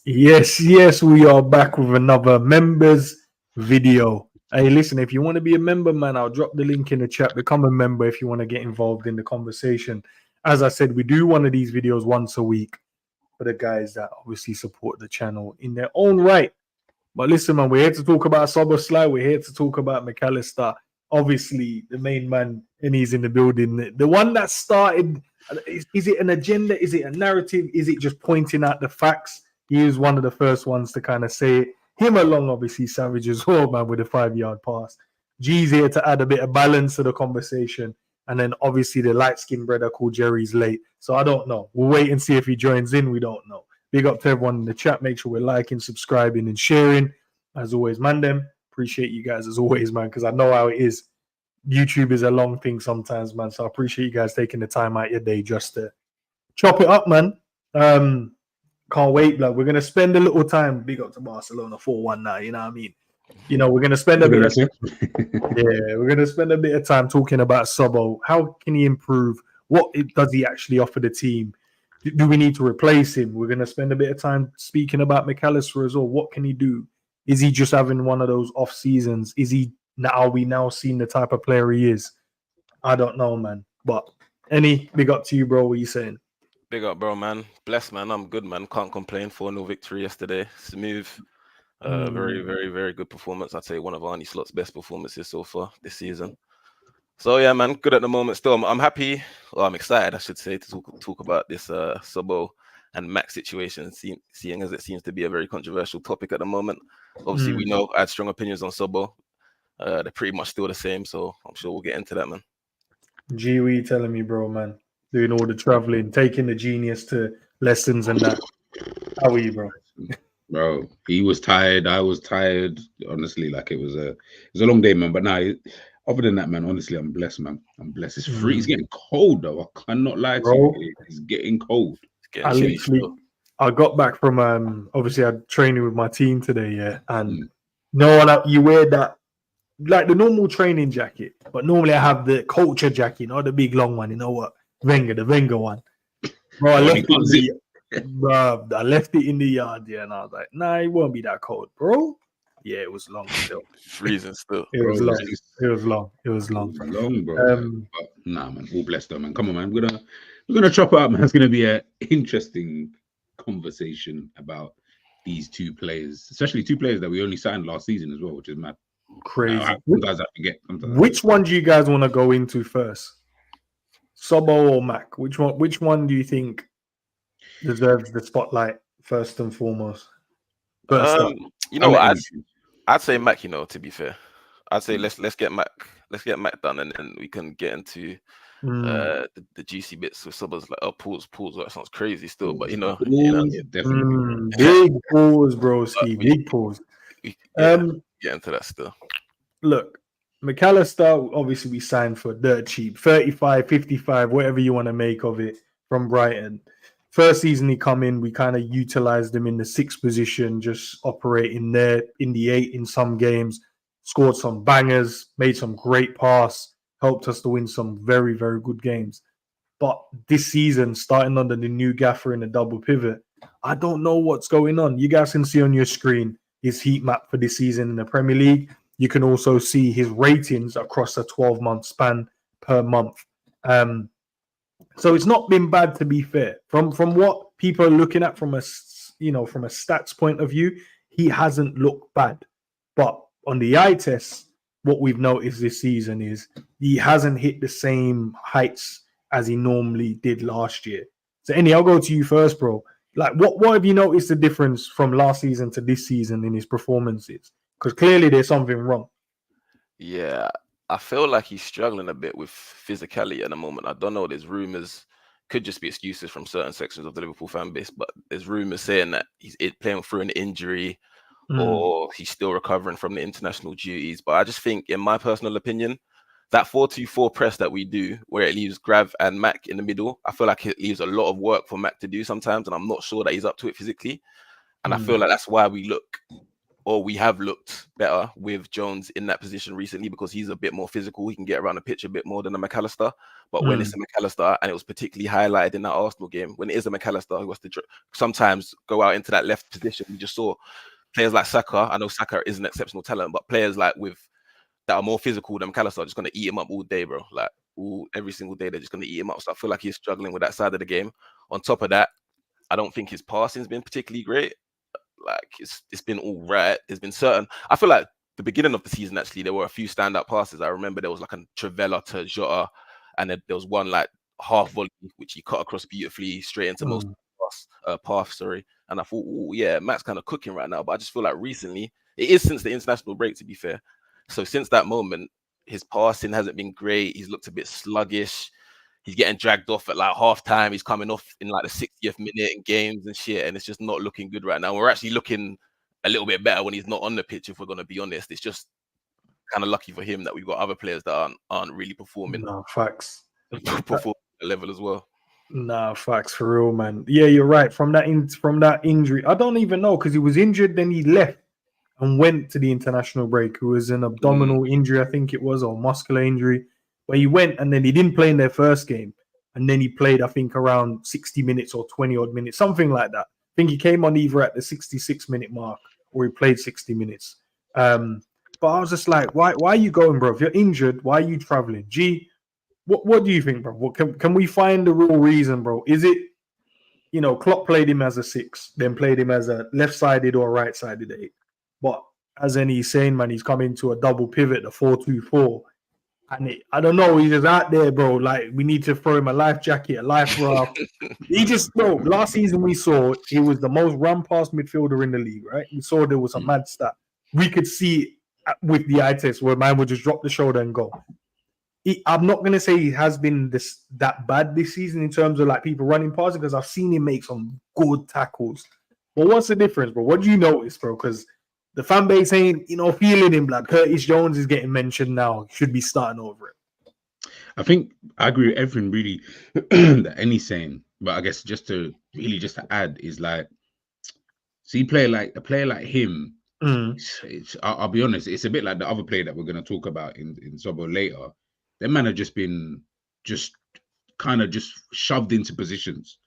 Yes, we are back with another members video. Hey, listen, if you want to be a member, man, I'll drop the link in the chat. Become a member if you want to get involved in the conversation. As I said, we do one of these videos once a week for the guys that obviously support the channel in their own right. But listen, man, we're here to talk about Szoboszlai. We're here to talk about McAllister. Obviously, the main man, and he's in the building. The one that started, is it an agenda? Is it a narrative? Is it just pointing out the facts? He was one of the first ones to kind of say it. Him along, obviously, Savage as well, man, with a 5-yard pass. G's here to add a bit of balance to the conversation. And then, obviously, the light-skinned brother called Jerry's late. So I don't know. We'll wait and see if he joins in. We don't know. Big up to everyone in the chat. Make sure we're liking, subscribing, and sharing. As always, man, them. Appreciate you guys as always, man, because I know how it is. YouTube is a long thing sometimes, man. So I appreciate you guys taking the time out your day just to chop it up, man. Can't wait. Like, we're gonna spend a little time. Big up to Barcelona 4-1 now. You know what I mean? You know, we're gonna spend a bit. We're gonna spend a bit of time talking about Sobo. How can he improve? What does he actually offer the team? Do we need to replace him? We're gonna spend a bit of time speaking about McAllister as well. What can he do? Is he just having one of those off seasons? Are we now seeing the type of player he is? I don't know, man. But big up to you, bro. What are you saying? Big up, bro, man. Blessed, man. I'm good, man. Can't complain. 4-0 victory yesterday. Smooth. Very, very, very good performance. I'd say one of Arne Slot's best performances so far this season. So, yeah, man, good at the moment still. I'm happy. Well, I'm excited, I should say, to talk about this Sobo and Mac situation, seeing as it seems to be a very controversial topic at the moment. Obviously, we know I had strong opinions on Sobo. They're pretty much still the same, so I'm sure we'll get into that, man. G, what are you telling me, bro, man? Doing all the traveling, taking the genius to lessons and that. How are you, bro? Bro, he was tired. I was tired. Honestly, like it was a long day, man. But now, other than that, man, honestly, I'm blessed, man. I'm blessed. It's free. It's getting cold, though. I cannot lie to you. It's getting cold. I got back from obviously I had training with my team today, yeah, and you wear that like the normal training jacket, but normally I have the culture jacket, not the big long one. You know what? The Wenger one. Bro, I left it in the yard, yeah, and I was like, nah, it won't be that cold, bro. Yeah, it was long still. Freezing still. It was long. It was long. It was long. Long, bro. Nah, man, all blessed though, man. Come on, man. We're gonna chop it up, man. It's gonna be an interesting conversation about these two players, especially two players that we only signed last season as well, which is mad. Crazy. Sometimes I forget. Which one do you guys want to go into first? Sobo or Mac? Which one do you think deserves the spotlight first and foremost? You know what? I'd say Mac. You know, to be fair, I'd say let's get Mac done, and then we can get into the juicy bits with Sobo's like pause. That sounds crazy still, but you know, definitely big pause, bro. Big pause. Get into that still. Look, McAllister, obviously we signed for dirt cheap, 35, 55, whatever you want to make of it, from Brighton. First season he come in, we kind of utilized him in the 6th position, just operating there in the 8 in some games, scored some bangers, made some great pass, helped us to win some very, very good games. But this season, starting under the new gaffer in a double pivot, I don't know what's going on. You guys can see on your screen his heat map for this season in the Premier League. You can also see his ratings across a 12-month span per month. So it's not been bad, to be fair. From what people are looking at from a stats point of view, he hasn't looked bad. But on the eye test, what we've noticed this season is he hasn't hit the same heights as he normally did last year. So, Annie, I'll go to you first, bro. Like, what have you noticed the difference from last season to this season in his performances? Because clearly there's something wrong. Yeah, I feel like he's struggling a bit with physicality at the moment. I don't know. There's rumors, could just be excuses from certain sections of the Liverpool fan base, but there's rumors saying that he's playing through an injury or he's still recovering from the international duties. But I just think, in my personal opinion, that 4-2-4 press that we do, where it leaves Grav and Mac in the middle, I feel like it leaves a lot of work for Mac to do sometimes, and I'm not sure that he's up to it physically. And I feel like that's why we look or we have looked better with Jones in that position recently because he's a bit more physical. He can get around the pitch a bit more than a McAllister. But when it's a McAllister, and it was particularly highlighted in that Arsenal game, when it is a McAllister who has to sometimes go out into that left position, we just saw players like Saka. I know Saka is an exceptional talent, but players like that are more physical than McAllister are just going to eat him up all day, bro. Like every single day, they're just going to eat him up. So I feel like he's struggling with that side of the game. On top of that, I don't think his passing's been particularly great. Like it's been all right. There's been certain. I feel like the beginning of the season, actually, there were a few standout passes. I remember there was like a Trivela to Jota, and then there was one like half volley which he cut across beautifully straight into most path. Sorry, and I thought, oh yeah, Matt's kind of cooking right now. But I just feel like recently, it is since the international break, to be fair. So since that moment, his passing hasn't been great. He's looked a bit sluggish. He's getting dragged off at like half time. He's coming off in like the 60th minute in games and shit. And it's just not looking good right now. We're actually looking a little bit better when he's not on the pitch, if we're going to be honest. It's just kind of lucky for him that we've got other players that aren't really performing. No, facts. Performing at that level as well. Nah, facts for real, man. Yeah, you're right. From that injury, I don't even know, because he was injured, then he left and went to the international break. It was an abdominal injury, I think it was, or muscular injury. Where he went and then he didn't play in their first game. And then he played, I think, around 60 minutes or 20 odd minutes, something like that. I think he came on either at the 66-minute mark or he played 60 minutes. But I was just like, why are you going, bro? If you're injured, why are you traveling? G, what do you think, bro? What, can we find the real reason, bro? Is it, Klopp played him as a 6, then played him as a left-sided or right-sided 8. But as he's saying, man, he's come into a double pivot, the 4-2-4. And I don't know, he's just out there, bro. Like, we need to throw him a life jacket, a life raft. Last season we saw he was the most run-past midfielder in the league, right? We saw there was a mad stat. We could see it with the eye test where man would just drop the shoulder and go. I'm not going to say he has been that bad this season in terms of like people running past him, because I've seen him make some good tackles. But what's the difference, bro? What do you notice, bro? Because the fan base ain't, feeling him. Like Curtis Jones is getting mentioned now. Should be starting over it. I think I agree with everything really that Annie's saying. But I guess just to add is like, see, a player like him. I'll be honest, it's a bit like the other player that we're going to talk about in Szobo later. Them man have just been kind of shoved into positions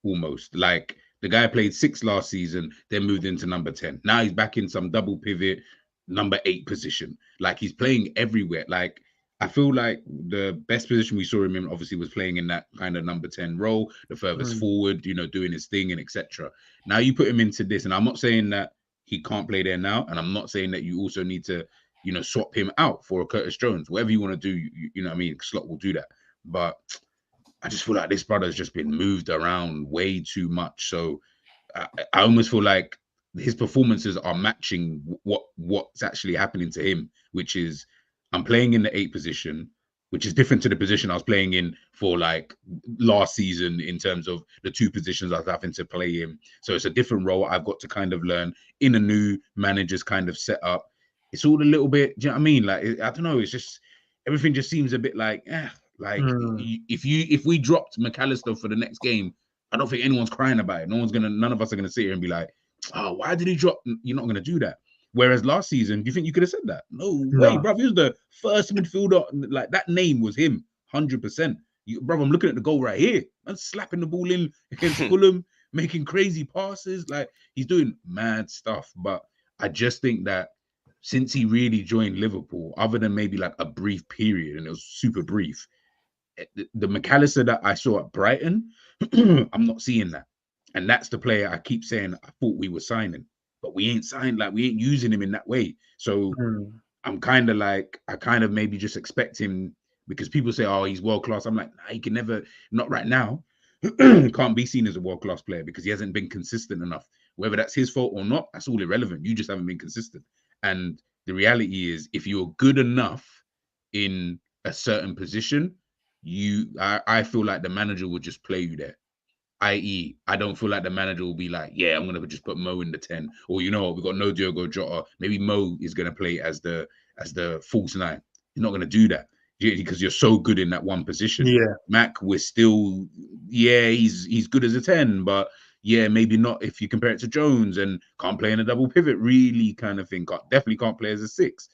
almost. Like the guy played 6 last season, then moved into number 10. Now he's back in some double pivot, number 8 position. Like he's playing everywhere. Like I feel like the best position we saw him in obviously was playing in that kind of number 10 role, the furthest forward, doing his thing and etc. Now you put him into this, and I'm not saying that he can't play there now, and I'm not saying that you also need to, swap him out for a Curtis Jones. Whatever you want to do, you know what I mean? Slot will do that. But I just feel like this brother's just been moved around way too much. So I almost feel like his performances are matching what's actually happening to him, which is I'm playing in the 8 position, which is different to the position I was playing in for like last season in terms of the 2 positions I was having to play in. So it's a different role I've got to kind of learn in a new manager's kind of setup. It's all a little bit, do you know what I mean? Like, I don't know. It's just, everything just seems a bit like, if we dropped McAllister for the next game, I don't think anyone's crying about it. None of us are going to sit here and be like, oh, why did he drop? You're not going to do that. Whereas last season, do you think you could have said that? No way, bro. He was the first midfielder. Like, that name was him, 100%. Bro, I'm looking at the goal right here. I'm slapping the ball in against Fulham, making crazy passes. Like, he's doing mad stuff. But I just think that since he really joined Liverpool, other than maybe like a brief period, and it was super brief, the McAllister that I saw at Brighton, I'm not seeing that. And that's the player I keep saying I thought we were signing, but we ain't signed, like we ain't using him in that way. So I'm kind of like, I kind of maybe just expect him, because people say, oh, he's world class. I'm like, nah, he can never, not right now. Can't be seen as a world class player because he hasn't been consistent enough. Whether that's his fault or not, that's all irrelevant. You just haven't been consistent. And the reality is, if you're good enough in a certain position, I feel like the manager will just play you there. I.e., I don't feel like the manager will be like, yeah, I'm going to just put Mo in the 10. Or, you know what, we've got no Diogo Jota. Maybe Mo is going to play as the false 9. You're not going to do that because you're so good in that one position. Yeah. Mac, we're still, yeah, he's good as a 10, but yeah, maybe not if you compare it to Jones and can't play in a double pivot, really kind of thing. Definitely can't play as a 6.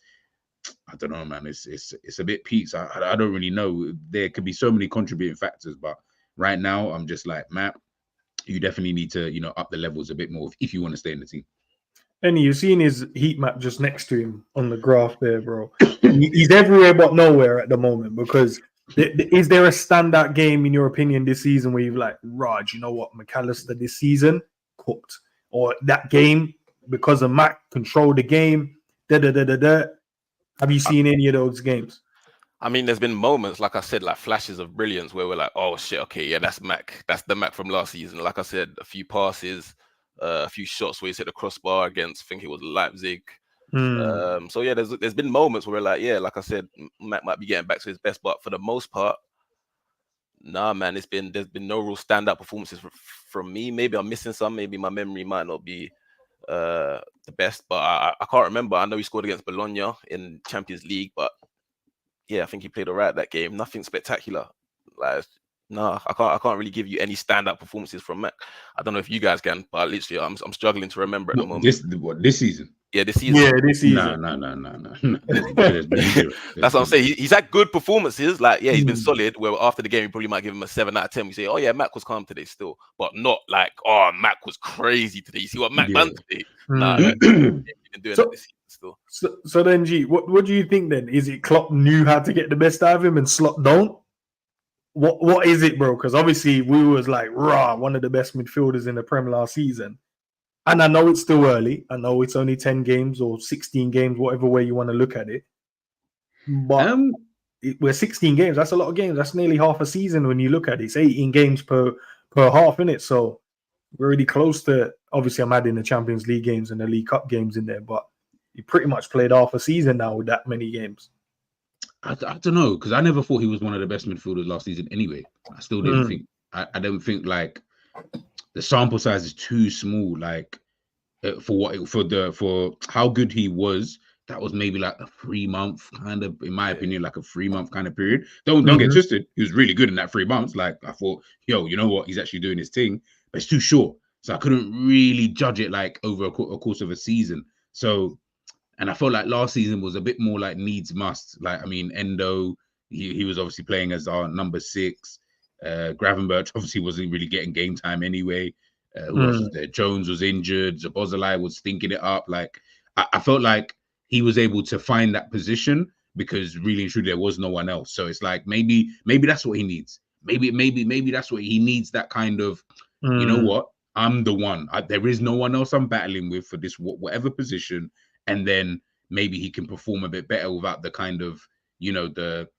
I don't know, man. It's a bit peaks. I don't really know. There could be so many contributing factors, but right now I'm just like, Matt, you definitely need to, up the levels a bit more if you want to stay in the team. And you've seen his heat map just next to him on the graph there, bro. He's everywhere but nowhere at the moment, because is there a standout game in your opinion this season where you've like, Raj, you know what, McAllister this season cooked, or that game because of Mac controlled the game? Have you seen any of those games? I mean, there's been moments, like I said, like flashes of brilliance where we're like, oh shit, okay, yeah, that's Mac. That's the Mac from last season. Like I said, a few passes, a few shots where he's hit the crossbar against, I think it was Leipzig. So yeah, there's been moments where we're like, yeah, like I said, Mac might be getting back to his best, but for the most part, nah, man, there's been no real standout performances from me. Maybe I'm missing some. Maybe my memory might not be the best, but I can't remember. I know he scored against Bologna in Champions League, but yeah, I think he played all right that game. Nothing spectacular. Like, no, I can't really give you any standout performances from Mac. I don't know if you guys can, but literally, I'm struggling to remember at the moment. This season? Yeah, this season. Yeah, this season. No. That's what I'm saying. He's had good performances. Like, yeah, he's been solid. Where after the game, we probably might give him a 7 out of 10. We say, oh yeah, Mac was calm today still, but not like, oh, Mac was crazy today. You see what Mac done today? Nah, he's been doing that this season still. So then, G, what do you think then? Is it Klopp knew how to get the best out of him and Slot don't? What is it, bro? Because obviously we was like, rah, one of the best midfielders in the Prem last season. And I know it's still early. I know it's only 10 games or 16 games, whatever way you want to look at it. But we're 16 games. That's a lot of games. That's nearly half a season when you look at it. It's 18 games per half, innit? So we're already close to, obviously I'm adding the Champions League games and the League Cup games in there, but you pretty much played half a season now with that many games. I don't know, because I never thought he was one of the best midfielders last season anyway. I still didn't think. I don't think, like, the sample size is too small. Like, for how good he was, that was maybe like a 3-month kind of, in my opinion, like a 3-month kind of period. Don't get twisted. He was really good in that 3 months. Like, I thought, yo, you know what? He's actually doing his thing, but it's too short. So I couldn't really judge it like over a course of a season. So. And I felt like last season was a bit more like needs must. Like, I mean, Endo, he was obviously playing as our number 6. Gravenberch obviously wasn't really getting game time anyway. Who else was there? Jones was injured. Szoboszlai was stinking it up. Like, I felt like he was able to find that position because really and truly there was no one else. So it's like maybe that's what he needs. Maybe that's what he needs. That kind of, you know what? I'm the one. There is no one else I'm battling with for this whatever position. And then maybe he can perform a bit better without the kind of, the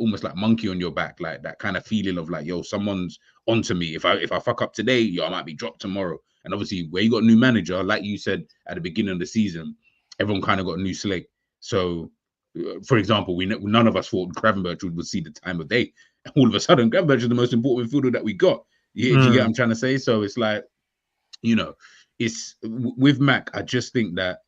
almost like monkey on your back, like that kind of feeling of like, yo, someone's onto me. If I fuck up today, yo, I might be dropped tomorrow. And obviously, where you got a new manager, like you said at the beginning of the season, everyone kind of got a new slate. So, for example, none of us thought Gravenberch would see the time of day. And all of a sudden, Gravenberch is the most important midfielder that we got. Do you get what I'm trying to say? So it's like, it's with Mac, I just think that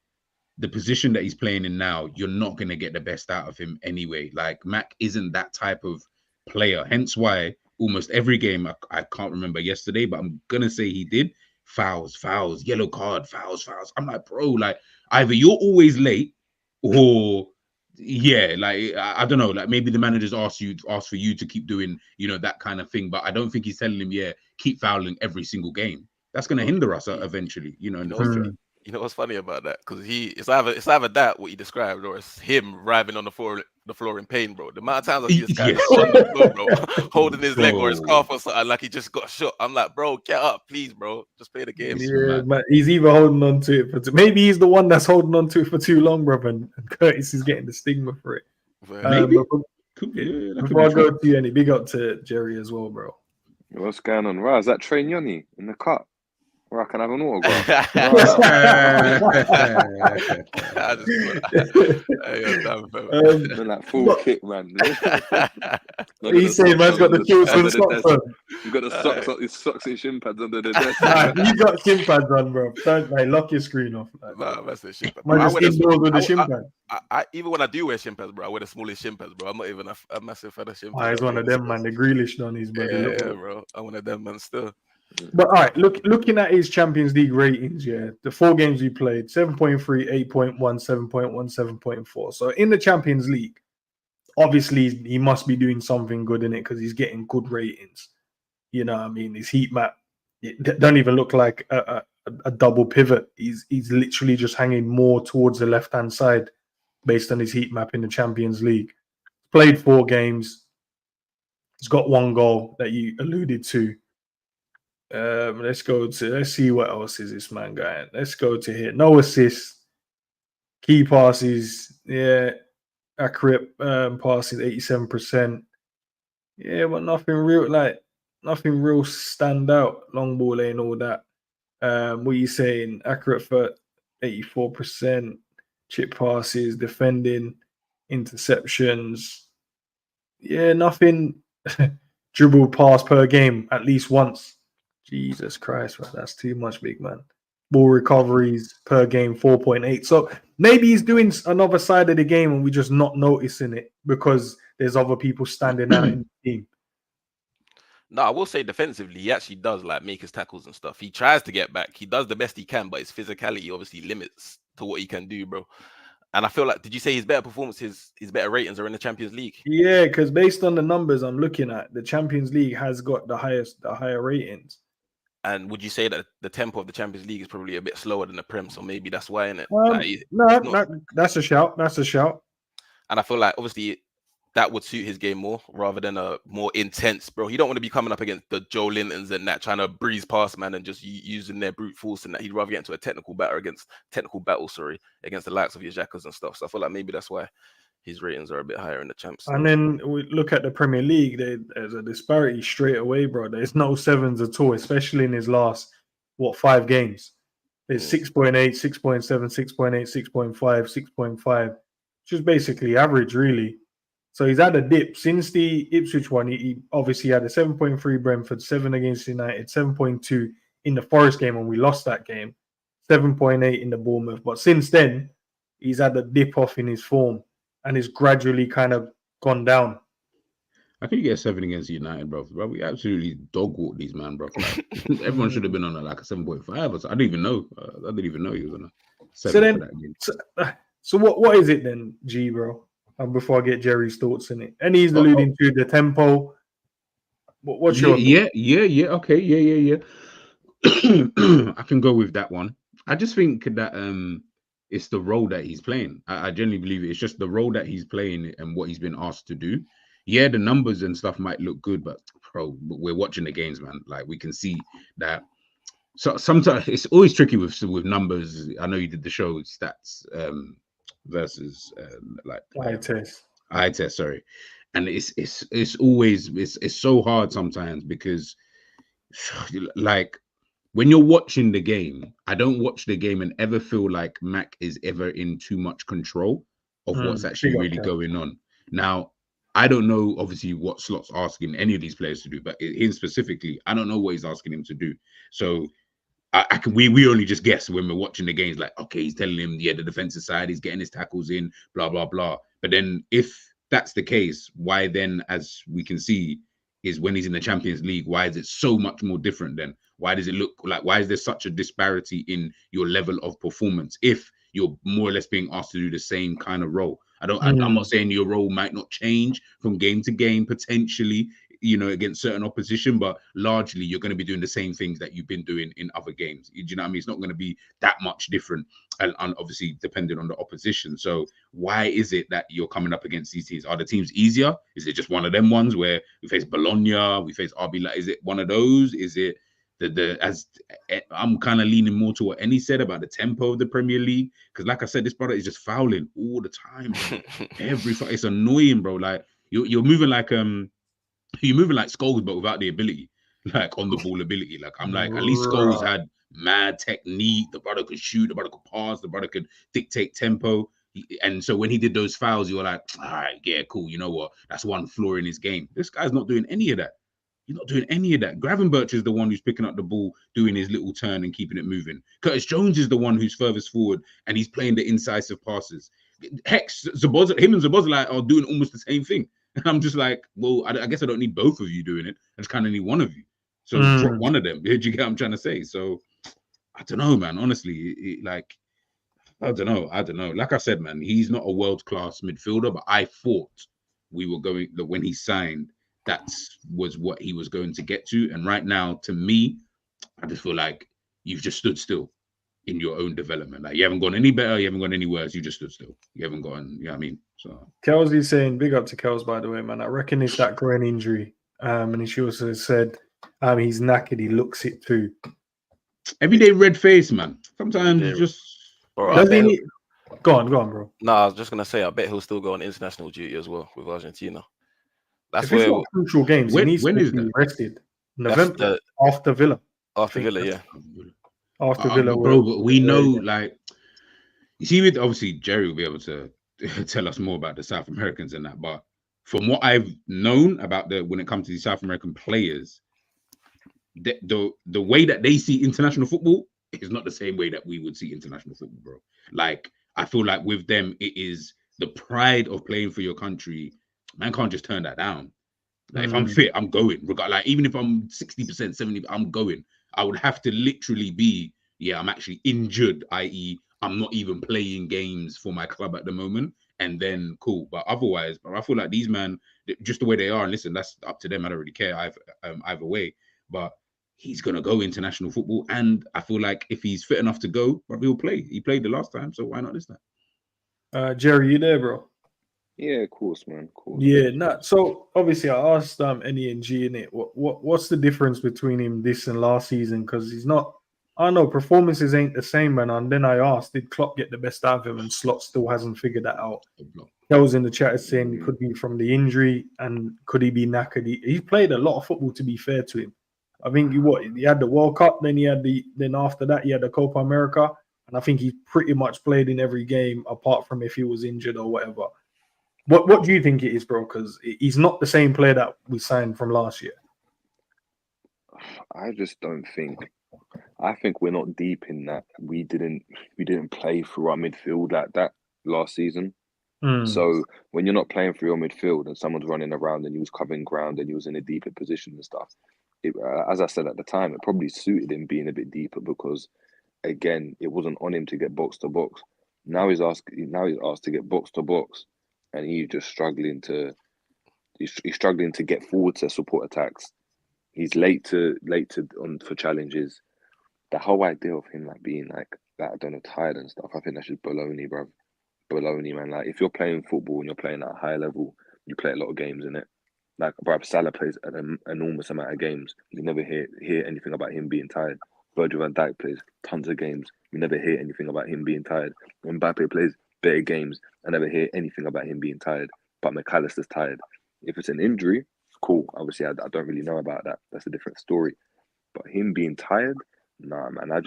the position that he's playing in now, you're not going to get the best out of him anyway. Like, Mac isn't that type of player. Hence why almost every game, I can't remember yesterday, but I'm going to say he did, fouls, yellow card, fouls. I'm like, bro, like, either you're always late or, yeah, like, I don't know, like maybe the managers ask for you to keep doing, that kind of thing. But I don't think he's telling him, yeah, keep fouling every single game. That's going to hinder us eventually, in the future. You know what's funny about that? Because it's either that what he described, or it's him writhing on the floor in pain, bro. The amount of times I see this guy on the floor, bro, holding his leg or his calf or something, like he just got shot. I'm like, bro, get up, please, bro. Just play the game. Yeah, man. He's either holding on to it maybe he's the one that's holding on to it for too long, bro, and Curtis is getting the stigma for it. Maybe. Before I go to you, any big up to Jerry as well, bro. What's going on? Right, is that Train Yoni in the cut? Or I can have an autograph. Like full kick, man. He's saying man's got the kills and socks on. You got the socks on, his socks and shin pads under the desk. You got shin pads on, bro. Don't lock your screen off. Nah, that's the shin pads. Man, just indoors with the shin pads. I even when I do wear shin pads, bro, I wear the smallest shin pads, bro. I'm not even a massive fan of shin pads. He's one of them, man. The Grealish Donnies, bro. Yeah, bro. I'm one of them, man. Still. But all right, looking at his Champions League ratings, yeah, the 4 games he played, 7.3, 8.1, 7.1, 7.4. So in the Champions League, obviously he must be doing something good in it because he's getting good ratings. You know what I mean? His heat map, it don't even look like a double pivot. He's literally just hanging more towards the left-hand side based on his heat map in the Champions League. Played 4 games. He's got 1 goal that you alluded to. Let's see what else is this man going. Let's go to here. No assists, key passes, yeah, accurate passes 87%. Yeah, but nothing real stand out. Long ball ain't all that. What are you saying? Accurate for 84%, chip passes, defending, interceptions. Yeah, nothing. Dribble pass per game at least once. Jesus Christ, man, that's too much, big man. Ball recoveries per game, 4.8. So maybe he's doing another side of the game and we're just not noticing it because there's other people standing out in the team. No, I will say defensively, he actually does like make his tackles and stuff. He tries to get back. He does the best he can, but his physicality obviously limits to what he can do, bro. And I feel like, did you say his better performances, his better ratings are in the Champions League? Yeah, because based on the numbers I'm looking at, the Champions League has got the higher ratings. And would you say that the tempo of the Champions League is probably a bit slower than the Prem? So maybe that's why, innit? That's a shout. That's a shout. And I feel like obviously that would suit his game more rather than a more intense, bro. He don't want to be coming up against the Joe Lintons and that, trying to breeze past man and just using their brute force and that. He'd rather get into a technical battle against the likes of your Xhakas and stuff. So I feel like maybe that's why his ratings are a bit higher in the champs. And then we look at the Premier League. There's a disparity straight away, bro. There's no 7s at all, especially in his last 5 games. There's 6.8, 6.7, 6.8, 6.5, 6.5, which is basically average, really. So he's had a dip since the Ipswich one. He obviously had a 7.3 Brentford, 7 against United, 7.2 in the Forest game when we lost that game, 7.8 in the Bournemouth. But since then, he's had a dip off in his form and it's gradually kind of gone down. I think you get 7 against United, bro. We absolutely dog walked these man, bro. Like, everyone should have been on like a 7.5 or so. I didn't even know. I didn't even know he was on a 7 for that game. So what is it then, G, bro? Before I get Jerry's thoughts in it, and he's alluding to the tempo. What's your okay, yeah. I can go with that one. I just think that it's the role that he's playing. I genuinely believe it's just the role that he's playing and what he's been asked to do. Yeah, the numbers and stuff might look good, but we're watching the games, man. Like we can see that. So sometimes it's always tricky with numbers. I know you did the show stats versus like eye test, sorry. And it's always so hard sometimes because like when you're watching the game, I don't watch the game and ever feel like Mac is ever in too much control of what's actually really going on. Now, I don't know, obviously, what Slot's asking any of these players to do, but him specifically, I don't know what he's asking him to do. So we only just guess when we're watching the games, like, okay, he's telling him, yeah, the defensive side, he's getting his tackles in, blah, blah, blah. But then if that's the case, why then, as we can see, is when he's in the Champions League, why is it so much more different then? Why does it look like, why is there such a disparity in your level of performance if you're more or less being asked to do the same kind of role? I'm not saying your role might not change from game to game, potentially, you know, against certain opposition, but largely you're going to be doing the same things that you've been doing in other games. Do you know what I mean? It's not going to be that much different, and obviously depending on the opposition. So why is it that you're coming up against these teams? Are the teams easier? Is it just one of them ones where we face Bologna, we face RB? Is it one of those? Is it as I'm kind of leaning more to what Enny said about the tempo of the Premier League? Because like I said, this brother is just fouling all the time. It's annoying, bro. Like you're moving like Scholes, but without the ability, like on the ball ability. Like I'm like, at least Scholes had mad technique. The brother could shoot, the brother could pass, the brother could dictate tempo. And so when he did those fouls, you were like, all right, yeah, cool. You know what? That's one flaw in his game. This guy's not doing any of that. He's not doing any of that. Gravenberch is the one who's picking up the ball, doing his little turn and keeping it moving. Curtis Jones is the one who's furthest forward and he's playing the incisive passes. Hex, him and Szoboszlai are doing almost the same thing. And I'm just like, well, I guess I don't need both of you doing it. I just kind of need one of you. So drop one of them. Do you get what I'm trying to say? So I don't know, man. Honestly, like I don't know. Like I said, man, he's not a world-class midfielder, but I thought we were going that when he signed, that was what he was going to get to. And right now, to me, I just feel like you've just stood still in your own development. Like you haven't gone any better, you haven't gone any worse, you just stood still. You haven't gone, you know what I mean? So Kelsley's saying, big up to Kels, by the way, man. I reckon it's that groin injury. And she also said he's knackered, he looks it too. Everyday red face, man. Sometimes you just Bro, go on, bro. No, I was just gonna say I bet he'll still go on international duty as well with Argentina. That's if it's not crucial games, he needs to be rested. November after Villa. After Villa, yeah. After Villa, bro, but we know, like, you see, with obviously Jerry will be able to tell us more about the South Americans and that. But from what I've known about when it comes to the South American players, the way that they see international football is not the same way that we would see international football, bro. Like, I feel like with them, it is the pride of playing for your country. Man can't just turn that down. Like, if I'm fit, I'm going. Like, even if I'm 60%, 70%, I'm going. I would have to literally be, I'm actually injured, i.e., I'm not even playing games for my club at the moment, and then cool. But otherwise, I feel like these men, just the way they are, and listen, that's up to them. I don't really care either way. But he's gonna go international football, and I feel like if he's fit enough to go, he'll play. He played the last time, so why not this time? Jerry, you there, bro? Yeah, of course, man. Of course. Yeah, so obviously I asked Eni and G in it. What's the difference between him this and last season? Because he's not. I don't know, performances ain't the same, man. And then I asked, did Klopp get the best out of him? And Slot still hasn't figured that out. That was in the chat saying it could be from the injury and could he be knackered? He played a lot of football, to be fair to him. I think he had the World Cup, then after that he had the Copa America, and I think he pretty much played in every game apart from if he was injured or whatever. What do you think it is, bro? Because he's not the same player that we signed from last year. I just don't think. I think we're not deep in that. We didn't play through our midfield like that last season. So when you're not playing through your midfield and someone's running around and you was covering ground and you was in a deeper position and stuff, as I said at the time, it probably suited him being a bit deeper because, again, it wasn't on him to get box to box. Now he's asked to get box to box, and he's just struggling to get forward to support attacks. He's late for challenges. The whole idea of him like being like that, I don't know, tired and stuff, I think that's just baloney, bro. Baloney, man. Like, if you're playing football and you're playing at a high level, you play a lot of games in it. Like, bro, Salah plays an enormous amount of games. You never hear anything about him being tired. Virgil van Dijk plays tons of games. You never hear anything about him being tired. Mbappe plays better games. I never hear anything about him being tired. But McAllister's tired. If it's an injury, cool. Obviously, I don't really know about that. That's a different story. But him being tired, nah, man. I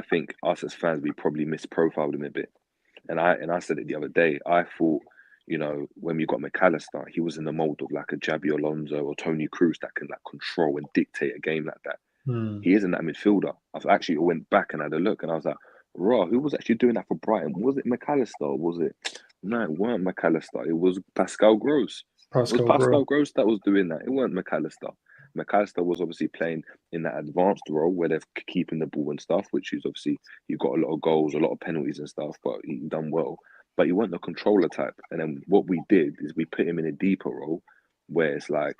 think us as fans, we probably misprofiled him a bit. And I said it the other day. I thought, when we got McAllister, he was in the mold of like a Jabi Alonso or Tony Kroos that can like control and dictate a game like that. He isn't that midfielder. I actually went back and had a look, and I was like, raw, who was actually doing that for Brighton? Was it McAllister or was it? No, it weren't McAllister. It was Pascal Gross. It was Pascal Gross that was doing that. It weren't McAllister. McAllister was obviously playing in that advanced role where they're keeping the ball and stuff, which is obviously, he got a lot of goals, a lot of penalties and stuff, but he done well. But he wasn't the controller type. And then what we did is we put him in a deeper role where it's like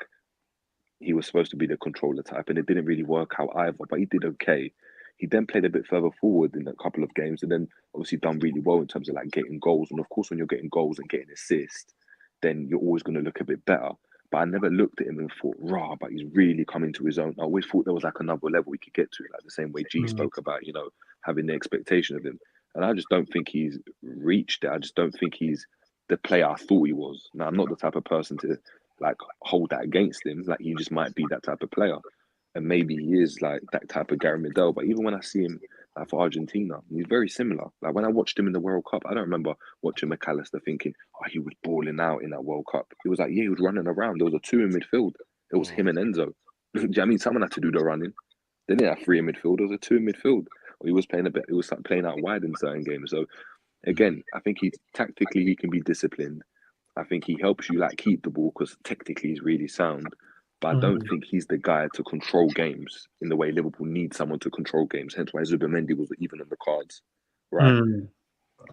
he was supposed to be the controller type, and it didn't really work out either, but he did okay. He then played a bit further forward in a couple of games and then obviously done really well in terms of like getting goals. And of course, when you're getting goals and getting assists, then you're always going to look a bit better. But I never looked at him and thought, rah, but he's really coming to his own. I always thought there was like another level he could get to, like the same way G spoke about, having the expectation of him. And I just don't think he's reached it. I just don't think he's the player I thought he was. Now, I'm not the type of person to like hold that against him. Like, he just might be that type of player. And maybe he is like that type of Gary Medel. But even when I see him for Argentina, he's very similar. Like, when I watched him in the World Cup, I don't remember watching McAllister thinking, oh, he was balling out in that World Cup. He was like, yeah, he was running around. There was a 2 in midfield. It was him and Enzo. Do you know what I mean? Someone had to do the running. Then they had 3 in midfield. There was a 2 in midfield. Or he was playing playing out wide in certain games. So again, I think tactically he can be disciplined. I think he helps you like keep the ball because technically he's really sound. but I don't think he's the guy to control games in the way Liverpool needs someone to control games. Hence why Zubimendi was even on the cards, right?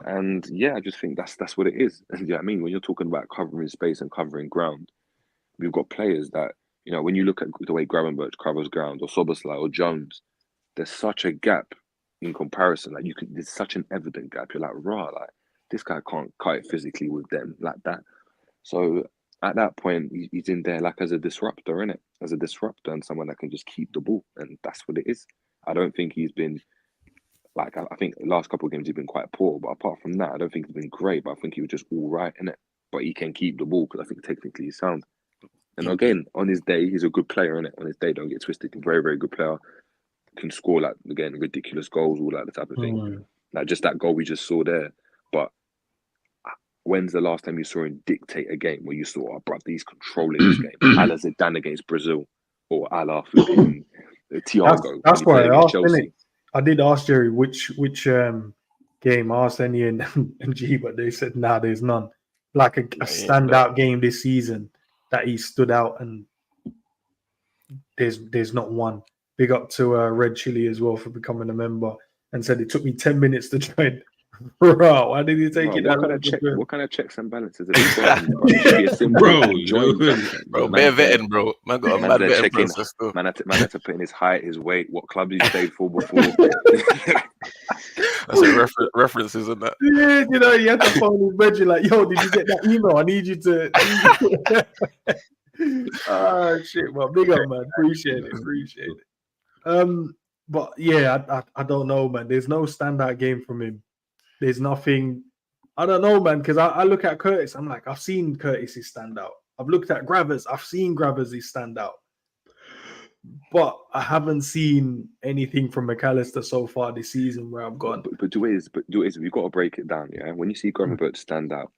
And yeah, I just think that's what it is. And yeah, I mean, when you're talking about covering space and covering ground, we've got players that, you know, when you look at the way Gravenberch covers ground, or Szoboszlai or Jones, there's such a gap in comparison. Like there's such an evident gap. You're like, rah, like this guy can't cut it physically with them like that. So at that point, he's in there like as a disruptor, innit? As a disruptor and someone that can just keep the ball, and that's what it is. I don't think he's been like, I think the last couple of games he's been quite poor, but apart from that, I don't think he's been great. But I think he was just all right, innit? But he can keep the ball because I think technically he's sound. And again, on his day, he's a good player, innit? On his day, don't get twisted. He's a very, very good player. Can score, like, again, ridiculous goals, all that type of thing. Like just that goal we just saw there. But when's the last time you saw him dictate a game where you saw, oh, bruv, he's controlling this game? A la Zidane against Brazil, or a la flipping Thiago. That's why I asked, innit? I did ask Jerry which game. I asked Annie and G, but they said, nah, there's none. Like a standout game this season that he stood out, and there's not one. Big up to Red Chili as well for becoming a member, and said it took me 10 minutes to join. Bro, why did he take it? What kind of checks and balances have you got? Bro, bare vetting, bro. Man got a mad vetting process. Man had to put in his height, his weight, what clubs he stayed for before. That's a references and that. Yeah, you know, you had to phone his bedroom like, yo, did you get that email? I need you to. Oh shit, well, big up, man. Appreciate it. But yeah, I don't know, man. There's no standout game from him. There's nothing. I don't know, man, because I look at Curtis. I'm like, I've seen Curtis's stand out. I've looked at Gravers. I've seen Gravers' stand out. But I haven't seen anything from McAllister so far this season where I've gone. But do it is we've got to break it down, yeah? When you see Gravenberch stand out,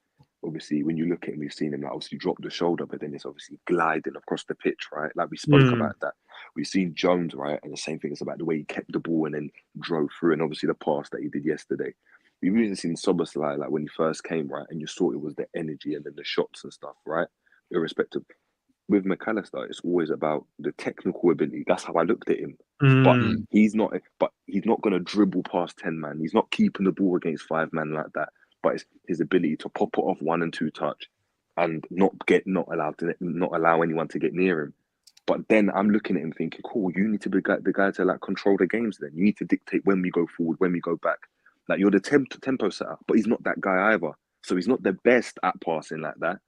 obviously, when you look at him, we've seen him like obviously drop the shoulder, but then it's obviously gliding across the pitch, right? Like we spoke about that. We've seen Jones, right? And the same thing is about the way he kept the ball and then drove through, and obviously the pass that he did yesterday. We've even seen Szoboszlai, like when he first came, right? And you saw it was the energy and then the shots and stuff, right? Irrespective. With McAllister, it's always about the technical ability. That's how I looked at him. But he's not going to dribble past 10 man. He's not keeping the ball against 5 man like that. But it's his ability to pop it off 1 and 2 touch and not allow anyone to get near him. But then I'm looking at him thinking, cool, you need to be the guy to like control the games then. You need to dictate when we go forward, when we go back. Like you're the tempo setter, but he's not that guy either. So he's not the best at passing like that,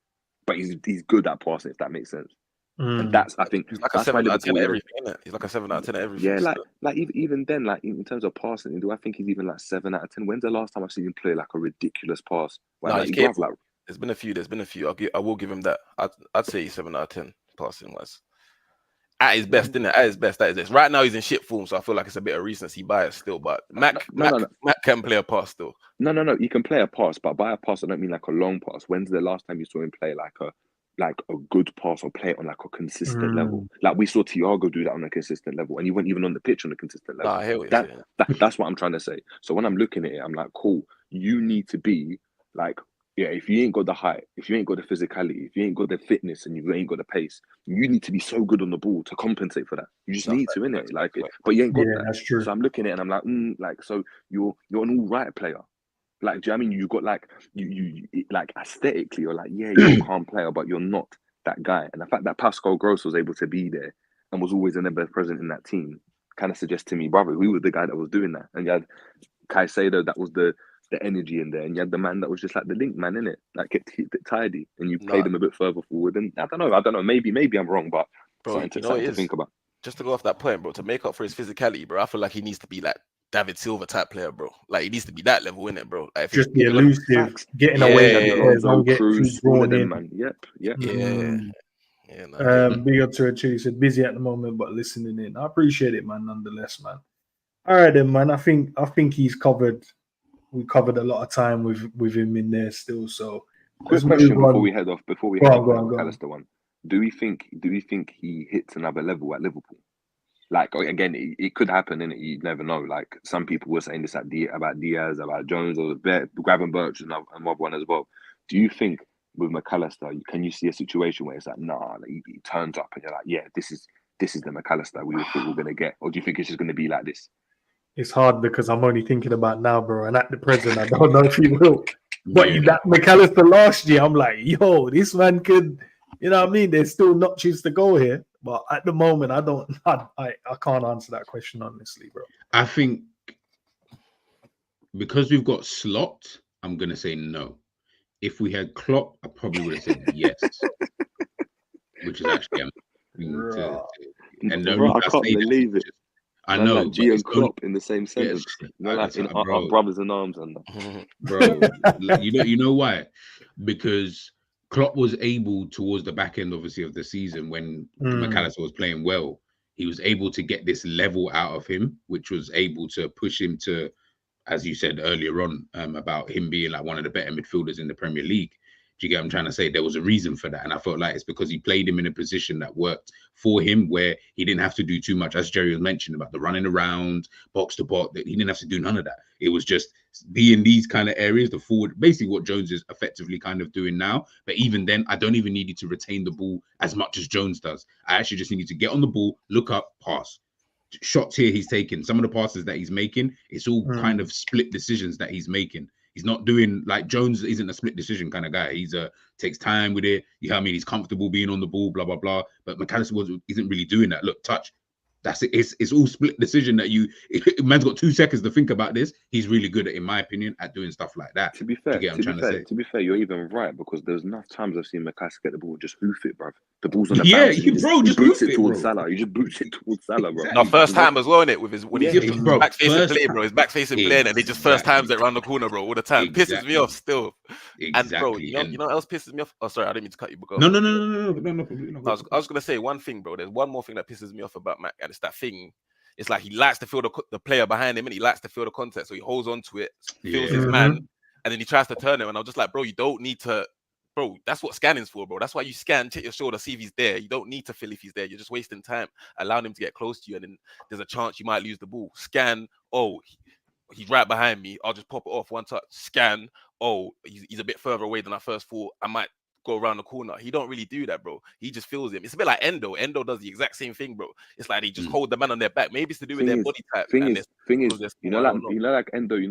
but he's good at passing, if that makes sense. And that's, I think, he's like a 7 out of 10 at everything, isn't it? He's like a 7 out of 10 at everything. Yeah, like even then, like in terms of passing, do I think he's even like 7 out of 10? When's the last time I've seen him play like a ridiculous pass? There's been a few. I will give him that. I'd say he's 7 out of 10 passing wise. At his best, isn't it? At his best, that is this. Right now, he's in shit form, so I feel like it's a bit of recency bias still. But Mac can play a pass still. No. He can play a pass, but by a pass, I don't mean like a long pass. When's the last time you saw him play like a good pass or play it on like a consistent level? Like we saw Thiago do that on a consistent level, and he wasn't even on the pitch on a consistent level. Nah, I hear what you're saying. That's what I'm trying to say. So when I'm looking at it, I'm like, cool. You need to be like, yeah, if you ain't got the height, if you ain't got the physicality, if you ain't got the fitness and you ain't got the pace, you need to be so good on the ball to compensate for that. You just need to, innit? Like, but you ain't got that. That's true. So I'm looking at it and I'm like, so you're an all right player. Like, do you know what I mean? You got like, you like aesthetically, you're like, yeah, you're a calm player, but you're not that guy. And the fact that Pascal Gross was able to be there and was always ever present in that team kind of suggests to me, brother, we were the guy that was doing that. And you had Caicedo, that was the energy in there, and you had the man that was just like the link man, innit? Like kept it tidy, and you played him a bit further forward. And I don't know. Maybe I'm wrong, but something to think about. Just to go off that point, bro, to make up for his physicality, bro, I feel like he needs to be like David Silva type player, bro. Like he needs to be that level, innit, bro? Like, just be elusive, getting away. Don't get too drawn in, man. Yep. Big up to her too. He said busy at the moment, but listening in. I appreciate it, man. Nonetheless, man. All right, then, man. I think he's covered. We covered a lot of time with him in there still. So, quick question before we head off. Before we head off, Allister one. Do we think he hits another level at Liverpool? Like again, it could happen, and you never know. Like some people were saying this about Diaz, about Jones, or Gravenberch and another one as well. Do you think with McAllister, can you see a situation where it's like, nah, like, he turns up and you're like, yeah, this is the McAllister we thought we were gonna get, or do you think it's just gonna be like this? It's hard because I'm only thinking about now, bro, and at the present, I don't know if he will. But that McAllister last year, I'm like, yo, this man could, you know what I mean? There's still notches to go here, but at the moment, I can't answer that question honestly, bro. I think because we've got Slot, I'm gonna say no. If we had Klopp, I probably would have said yes, which is actually and I can't believe it. I know, like G and Klopp in the same sentence. Like in our brothers in arms, and bro, you know why? Because Klopp was able towards the back end, obviously, of the season when McAllister was playing well. He was able to get this level out of him, which was able to push him to, as you said earlier on, about him being like one of the better midfielders in the Premier League. Do you get what I'm trying to say? There was a reason for that. And I felt like it's because he played him in a position that worked for him, where he didn't have to do too much, as Jerry was mentioning about the running around, box to box. He didn't have to do none of that. It was just be in these kind of areas, the forward, basically what Jones is effectively kind of doing now. But even then, I don't even need you to retain the ball as much as Jones does. I actually just need you to get on the ball, look up, pass. Shots here he's taking, some of the passes that he's making, it's all kind of split decisions that he's making. He's not doing like Jones isn't a split decision kind of guy. He's takes time with it. You know what I mean? He's comfortable being on the ball, blah blah blah. But McAllister isn't really doing that. Look, touch. That's it. It's all split decision that man's got 2 seconds to think about this. He's really good at, in my opinion, at doing stuff like that. To be fair, you're even right, because there's enough times I've seen McAllister get the ball and just hoof it, bro. The ball's on the bounce. Just boots it towards Salah. You just boots it towards Salah, bro. No, first time as well, innit? With his back facing play, bro. His back facing play, and they just first times it around the corner, bro. All the time pisses me off still. And bro, you know what else pisses me off? Oh, sorry, I didn't mean to cut you. But no. I was gonna say one thing, bro. There's one more thing that pisses me off about Mac, and it's that thing. It's like he likes to feel the player behind him, and he likes to feel the contact, so he holds on to it, feels his man, and then he tries to turn it. And I'm just like, bro, you don't need to, bro. That's what scanning's for, bro. That's why you scan, check your shoulder, see if he's there. You don't need to feel if he's there. You're just wasting time, allowing him to get close to you, and then there's a chance you might lose the ball. Scan, oh, he's right behind me. I'll just pop it off one touch. Scan, oh, he's a bit further away than I first thought. I might go around the corner. He don't really do that, bro. He just feels him. It's a bit like Endo. Endo does the exact same thing, bro. It's like they just hold the man on their back. Maybe it's to do with their body type. Thing is, you know, like Endo, he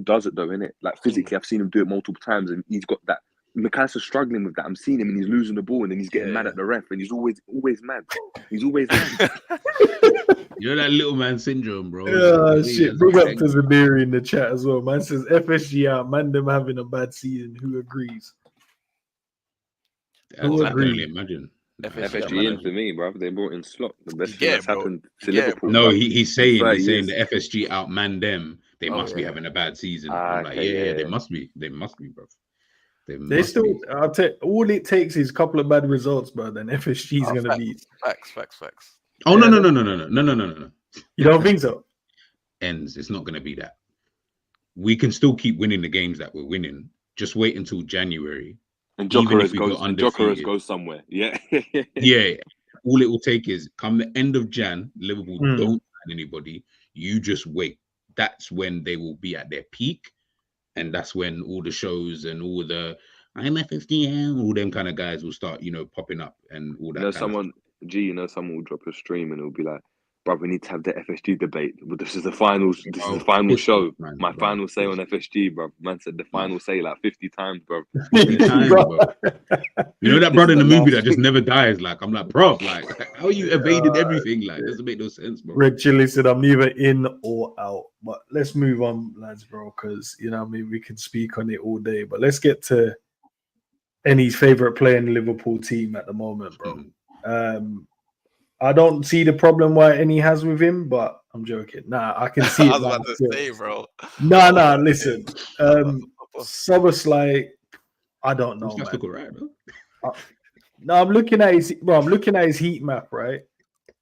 does it though, innit? Like physically, I've seen him do it multiple times, and he's got that. McAllister's struggling with that. I'm seeing him, and he's losing the ball, and then he's getting mad at the ref, and he's always mad. He's always mad. You know that little man syndrome, bro. Yeah, shit. Bring up to Zabiri in the chat as well. Man says FSG out. Man, them having a bad season. Who agrees? I can only imagine. FSG in for me, bro. They brought in Slot. The best thing that's happened to Liverpool. No, he's saying the FSG outman them. They must be having a bad season. I'm like, they must be. They must be, bro. They still. I'll tell you, all it takes is a couple of bad results, bro. Then FSG is gonna be facts. Oh no. You don't think so? Ends. It's not gonna be that. We can still keep winning the games that we're winning. Just wait until January. And Jokeris goes somewhere. Yeah. Yeah. All it will take is come the end of Jan, Liverpool don't sign anybody. You just wait. That's when they will be at their peak. And that's when all the shows and all the I'm FSD, all them kind of guys will start, popping up and all that. Someone will drop a stream and it'll be like, bro, we need to have the FSG debate. But this is the final. This is the final show. Man, my final say on FSG, bro. Man said the final say like 50 times, bro. 50 times, bro. You know that brother in the movie that just never dies. Like I'm like, bro, like how are you evading everything? Like doesn't make no sense, bro. Red Chili said, I'm neither in or out. But let's move on, lads, bro, because we can speak on it all day. But let's get to Enny's favorite player in the Liverpool team at the moment, bro. I don't see the problem why Enny has with him, but I'm joking. Nah, I can see it. I was about to say, bro. Nah, listen. Szoboszlai, I don't know. That's look right, bro. No, I'm looking at his heat map, right?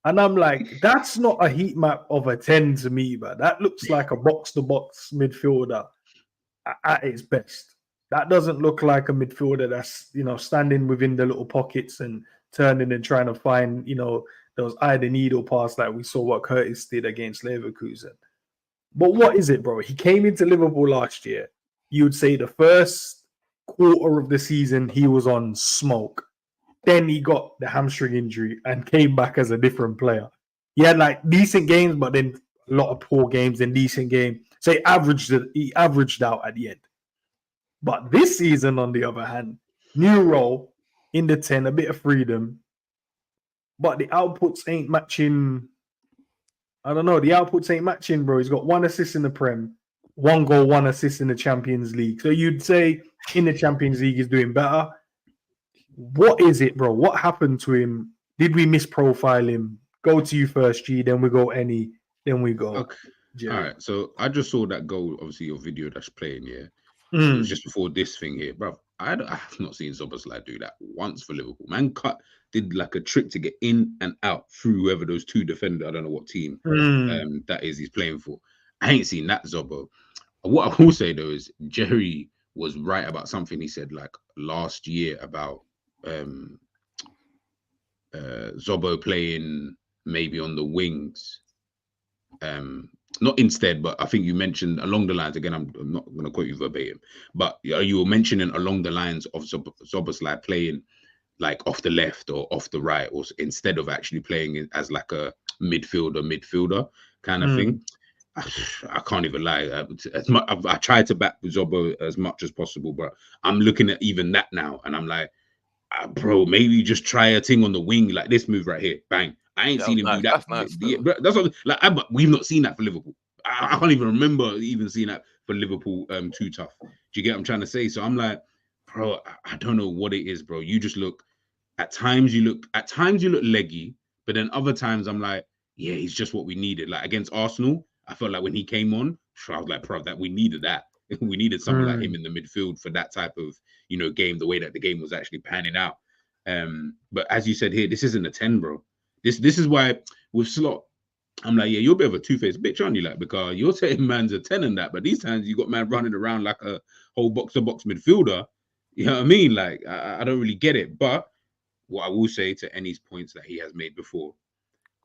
And I'm like, that's not a heat map of a 10 to me, but that looks like a box-to-box midfielder at its best. That doesn't look like a midfielder that's, standing within the little pockets and turning and trying to find, those eye the needle pass like we saw what Curtis did against Leverkusen. But what is it, bro? He came into Liverpool last year. You would say the first quarter of the season, he was on smoke. Then he got the hamstring injury and came back as a different player. He had like decent games, but then a lot of poor games and decent game. So he averaged out at the end. But this season, on the other hand, new role in the 10, a bit of freedom, but the outputs ain't matching. I don't know. The outputs ain't matching, bro. He's got 1 assist in the Prem, 1 goal, 1 assist in the Champions League. So you'd say in the Champions League he's doing better. What is it, bro? What happened to him? Did we misprofile him? Go to you first, G. Then we go Any. Then we go. Okay. Jerry. All right. So I just saw that goal, obviously, your video that's playing here. It was just before this thing here, bro. I have not seen Szoboszlai do that once for Liverpool. Man did like a trick to get in and out through whoever those 2 defenders. I don't know what team that is he's playing for. I ain't seen that, Zobo. What I will say though is Jerry was right about something he said like last year about Zobo playing maybe on the wings. Not instead, but I think you mentioned along the lines, again, I'm not going to quote you verbatim, but you were mentioning along the lines of Szoboszlai playing like off the left or off the right, or instead of actually playing as like a midfielder kind of thing. I can't even lie. I tried to back Zobo as much as possible, but I'm looking at even that now, and I'm like, bro, maybe just try a thing on the wing, like this move right here, bang. I ain't seen him do that. That's nice, that's what, like, but we've not seen that for Liverpool. I can't even remember even seeing that for Liverpool. Too tough. Do you get what I'm trying to say? So I'm like, bro, I don't know what it is, bro. You just look. At times you look leggy, but then other times I'm like, yeah, he's just what we needed. Like against Arsenal, I felt like when he came on, I was like, bro, that we needed that. We needed someone like him in the midfield for that type of, game, the way that the game was actually panning out. But as you said here, this isn't a 10, bro. This is why with Slot, I'm like, yeah, you're a bit of a two-faced bitch, aren't you? Like, because you're saying man's a 10 and that, but these times you got man running around like a whole box-to-box midfielder. You know what I mean? Like, I don't really get it. But what I will say to Any's points that he has made before,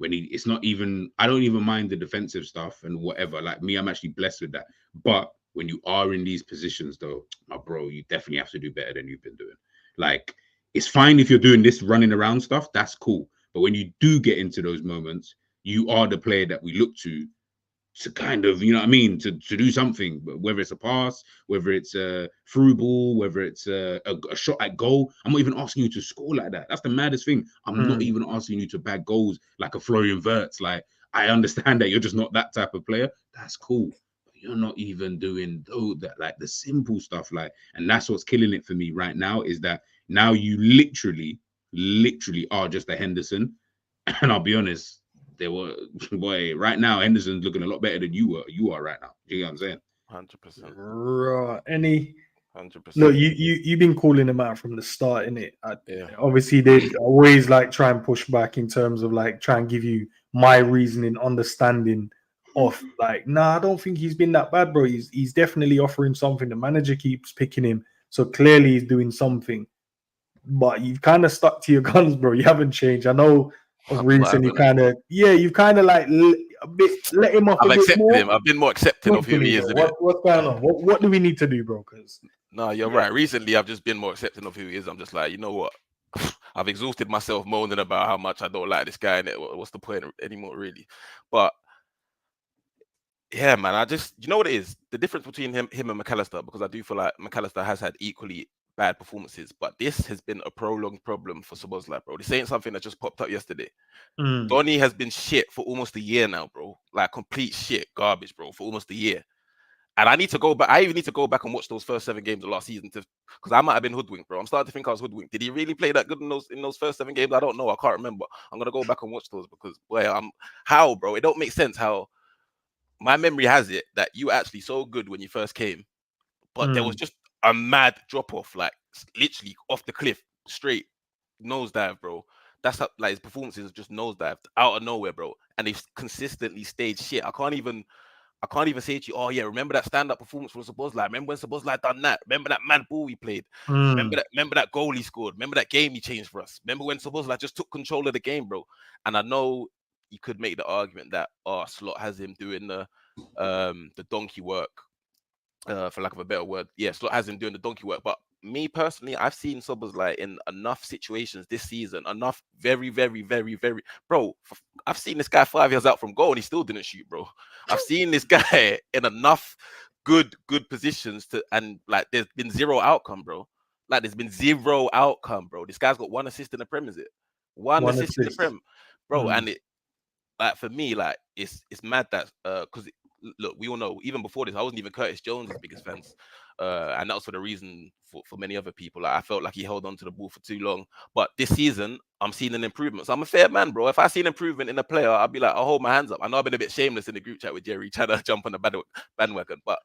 it's not even, I don't even mind the defensive stuff and whatever. Like me, I'm actually blessed with that. But when you are in these positions, though, my bro, you definitely have to do better than you've been doing. Like, it's fine if you're doing this running around stuff, that's cool. But when you do get into those moments, you are the player that we look to kind of, you know what I mean, to do something, whether it's a pass, whether it's a through ball, whether it's a shot at goal. I'm not even asking you to score like that. That's the maddest thing. I'm not even asking you to bag goals like a Florian Wirtz. Like, I understand that you're just not that type of player. That's cool. But you're not even doing that, like the simple stuff. Like, and that's what's killing it for me right now, is that now you literally are just a Henderson. And I'll be honest, right now, Henderson's looking a lot better than you are right now. You know what I'm saying? 100%. Right. Any 100%. Look, you've been calling them out from the start, innit? Yeah. Obviously, they always like try and push back in terms of like try and give you my reasoning, understanding of like, nah, I don't think he's been that bad, bro. He's definitely offering something. The manager keeps picking him, so clearly he's doing something. But you've kind of stuck to your guns, bro. You haven't changed. I know of recent, you've kind of like a bit let him off. I've a bit accepted more. him. I've been more accepting of who he is. What's going on? What do we need to do, bro? Because no, you're right. Recently, I've just been more accepting of who he is. I'm just like, you know what? I've exhausted myself moaning about how much I don't like this guy, and what's the point anymore, really? But yeah, man, I just, you know what it is? The difference between him and McAllister, because I do feel like McAllister has had equally bad performances, but this has been a prolonged problem for Szoboszlai, bro. This ain't something that just popped up yesterday. Donny has been shit for almost a year now, bro. Like complete shit, garbage, bro, for almost a year. And I need to go back. I even need to go back and watch those first 7 games of last season because I might have been hoodwinked, bro. I'm starting to think I was hoodwinked. Did he really play that good in those first 7 games? I don't know. I can't remember. I'm gonna go back and watch those because, boy, bro? It don't make sense how my memory has it that you were actually so good when you first came, but there was just a mad drop off, like literally off the cliff, straight nosedive, bro. That's how, like, his performances just nosedived out of nowhere, bro. And they've consistently stayed shit. I can't even say to you, oh yeah, remember that stand-up performance from Szoboszlai? Remember when Szoboszlai done that? Remember that mad ball we played? Remember that goal he scored? Remember that game he changed for us? Remember when Szoboszlai just took control of the game, bro? And I know you could make the argument that Slot has him doing the donkey work, for lack of a better word. Yeah, Slot has him doing the donkey work, but me personally, I've seen Szoboszlai in enough situations this season, enough very, very, very, very, bro. I've seen this guy 5 years out from goal and he still didn't shoot, bro. I've seen this guy in enough good positions and like there's been zero outcome, bro. Like there's been zero outcome, bro. This guy's got 1 assist in the Prem, is it? One assist in the Prem, bro. And it, like for me, like it's mad that because look, we all know even before this, I wasn't even Curtis Jones' biggest fans. And that was for the reason for many other people. Like I felt like he held on to the ball for too long. But this season, I'm seeing an improvement. So I'm a fair man, bro. If I see an improvement in a player, I'll be like, I'll hold my hands up. I know I've been a bit shameless in the group chat with Jerry, trying to jump on the bandwagon. But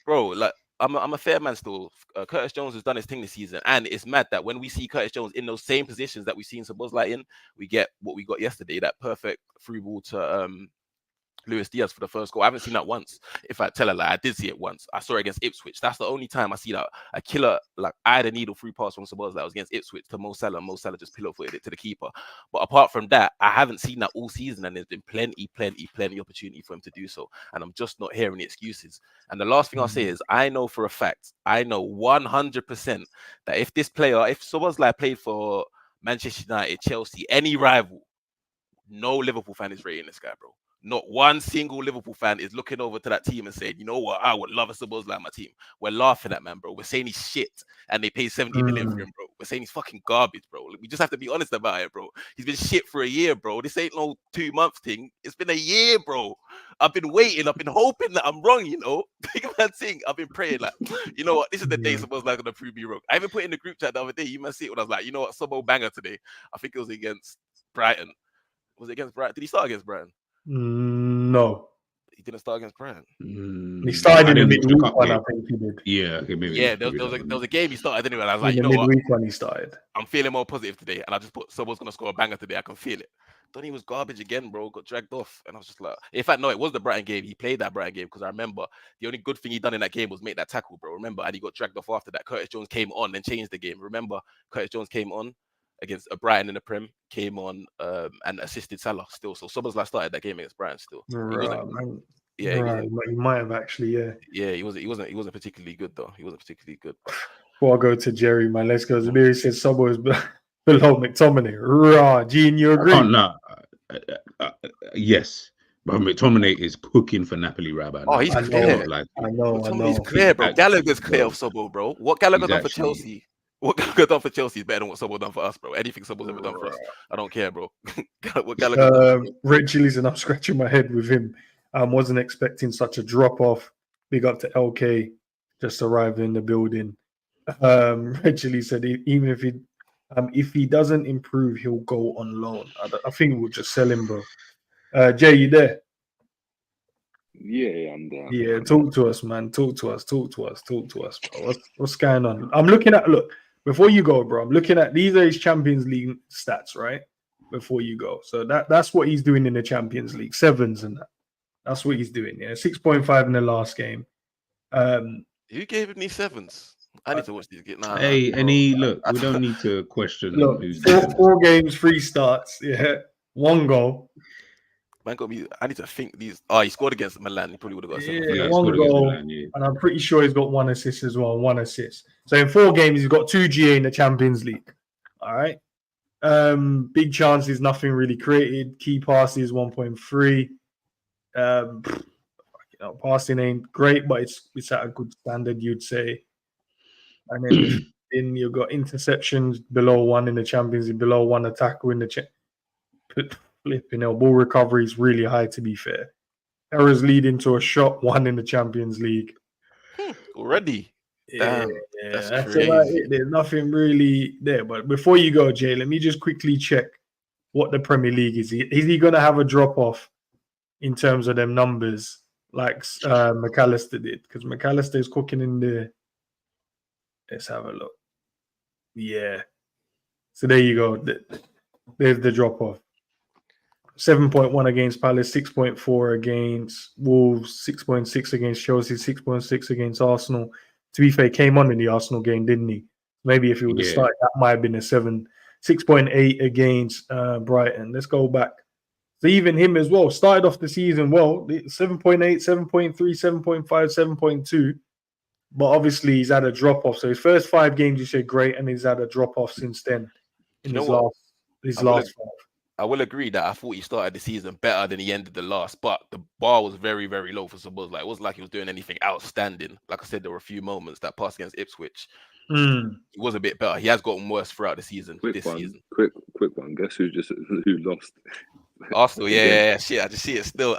bro, like I'm a fair man still. Curtis Jones has done his thing this season. And it's mad that when we see Curtis Jones in those same positions that we've seen Szoboszlai in, we get what we got yesterday, that perfect through ball to Luis Diaz for the first goal. I haven't seen that once. If I tell a lie, I did see it once. I saw it against Ipswich. That's the only time I see that a killer, like I had a needle through pass from Szoboszlai that was against Ipswich to Mo Salah. Mo Salah just pillow footed it to the keeper. But apart from that, I haven't seen that all season, and there's been plenty opportunity for him to do so. And I'm just not hearing the excuses. And the last thing I'll say is, I know for a fact, I know 100% that if this player, if Szoboszlai played for Manchester United, Chelsea, any rival, no Liverpool fan is rating this guy, bro. Not one single Liverpool fan is looking over to that team and saying, you know what, I would love a Szoboszlai on my team. We're laughing at man, bro. We're saying he's shit and they paid 70 million for him, bro. We're saying he's fucking garbage, bro. We just have to be honest about it, bro. He's been shit for a year, bro. This ain't no 2 months thing. It's been a year, bro. I've been waiting. I've been hoping that I'm wrong, you know. Big man thing. I've been praying like, you know what, this is the day Szoboszlai gonna prove me wrong. I even put in the group chat the other day, you must see it when I was like, you know what, Szobo banger today. I think it was against Brighton. Was it against Brighton? Did he start against Brighton? No. He didn't start against Brighton. He started in the midweek one, I think he did. Yeah, okay, maybe. Yeah, there was a game he started anyway. And I was like, in you the know what? midweek one he started. I'm feeling more positive today. And I just put Szobo's gonna score a banger today. I can feel it. Donny was garbage again, bro. Got dragged off. And I was just like, in fact, no, it was the Brighton game. He played that Brighton game because I remember the only good thing he done in that game was make that tackle, bro. Remember? And he got dragged off after that. Curtis Jones came on and changed the game. Remember? Curtis Jones came on against Brighton in the Prem, came on and assisted Salah still. So Szoboszlai started that game against Brighton still. He might have actually, yeah. He wasn't particularly good though. He wasn't particularly good. But before I go to Jerry, man, let's go. Zabiri says Szobo is below McTominay. Raw, Gene, you agree? Yes. But McTominay is cooking for Napoli right now. Oh, he's clear. I know. He's clear, bro. Gallagher's clear of Szobo, bro. What Gallagher done for Chelsea? What Gallagher done for Chelsea is better than what Szobo done for us, bro. Anything Szobo's ever done for us, I don't care, bro. What Gallagher Red Chilies, and I'm scratching my head with him. Wasn't expecting such a drop off. Big up to LK, just arrived in the building. Red Chili said even if he doesn't improve, he'll go on loan. I think we'll just sell him, bro. Jay, you there? Yeah, I'm there. Yeah, talk to us, man. Talk to us, bro. What's going on? I'm looking at, look, before you go, bro, I'm looking at, these are his Champions League stats, right? Before you go. So that's what he's doing in the Champions League. 7s and that. That's what he's doing. Yeah, 6.5 in the last game. Who gave him these 7s? I need to watch these. Look, we don't need to question. Look, four games, 3 starts. Yeah, 1 goal. Man got me. I need to think these. Oh, he scored against Milan. He probably would have got 7. Yeah, 1 goal, and I'm pretty sure he's got 1 assist as well. 1 assist. So in 4 games, he's got 2 GA in the Champions League. All right. Big chances, nothing really created. Key passes 1.3. Passing ain't great, but it's at a good standard, you'd say. And then you've got interceptions below 1 in the Champions League, below 1 tackle in the flipping ball recovery is really high, to be fair. Errors leading to a shot, 1 in the Champions League. Already. Damn, that's about it. There's nothing really there. But before you go, Jay, let me just quickly check what the Premier League is. Is he going to have a drop off in terms of them numbers like McAllister did? Because McAllister is cooking in the. Let's have a look. Yeah. So there you go. There's the drop off. 7.1 against Palace, 6.4 against Wolves, 6.6 against Chelsea, 6.6 against Arsenal. To be fair, came on in the Arsenal game, didn't he? Maybe if he would have started, that might have been a 7. 6.8 against Brighton. Let's go back. So even him as well started off the season well. 7.8, 7.3, 7.5, 7.2. but obviously he's had a drop off. So his first 5 games, you said great, and he's had a drop off since then. In his last 5. I will agree that I thought he started the season better than he ended the last, but the bar was very, very low for Szoboszlai. It wasn't like he was doing anything outstanding. Like I said, there were a few moments. That pass against Ipswich, he was a bit better. He has gotten worse throughout the season. Quick one. Guess who lost? Arsenal, yeah. Shit, I just see it still.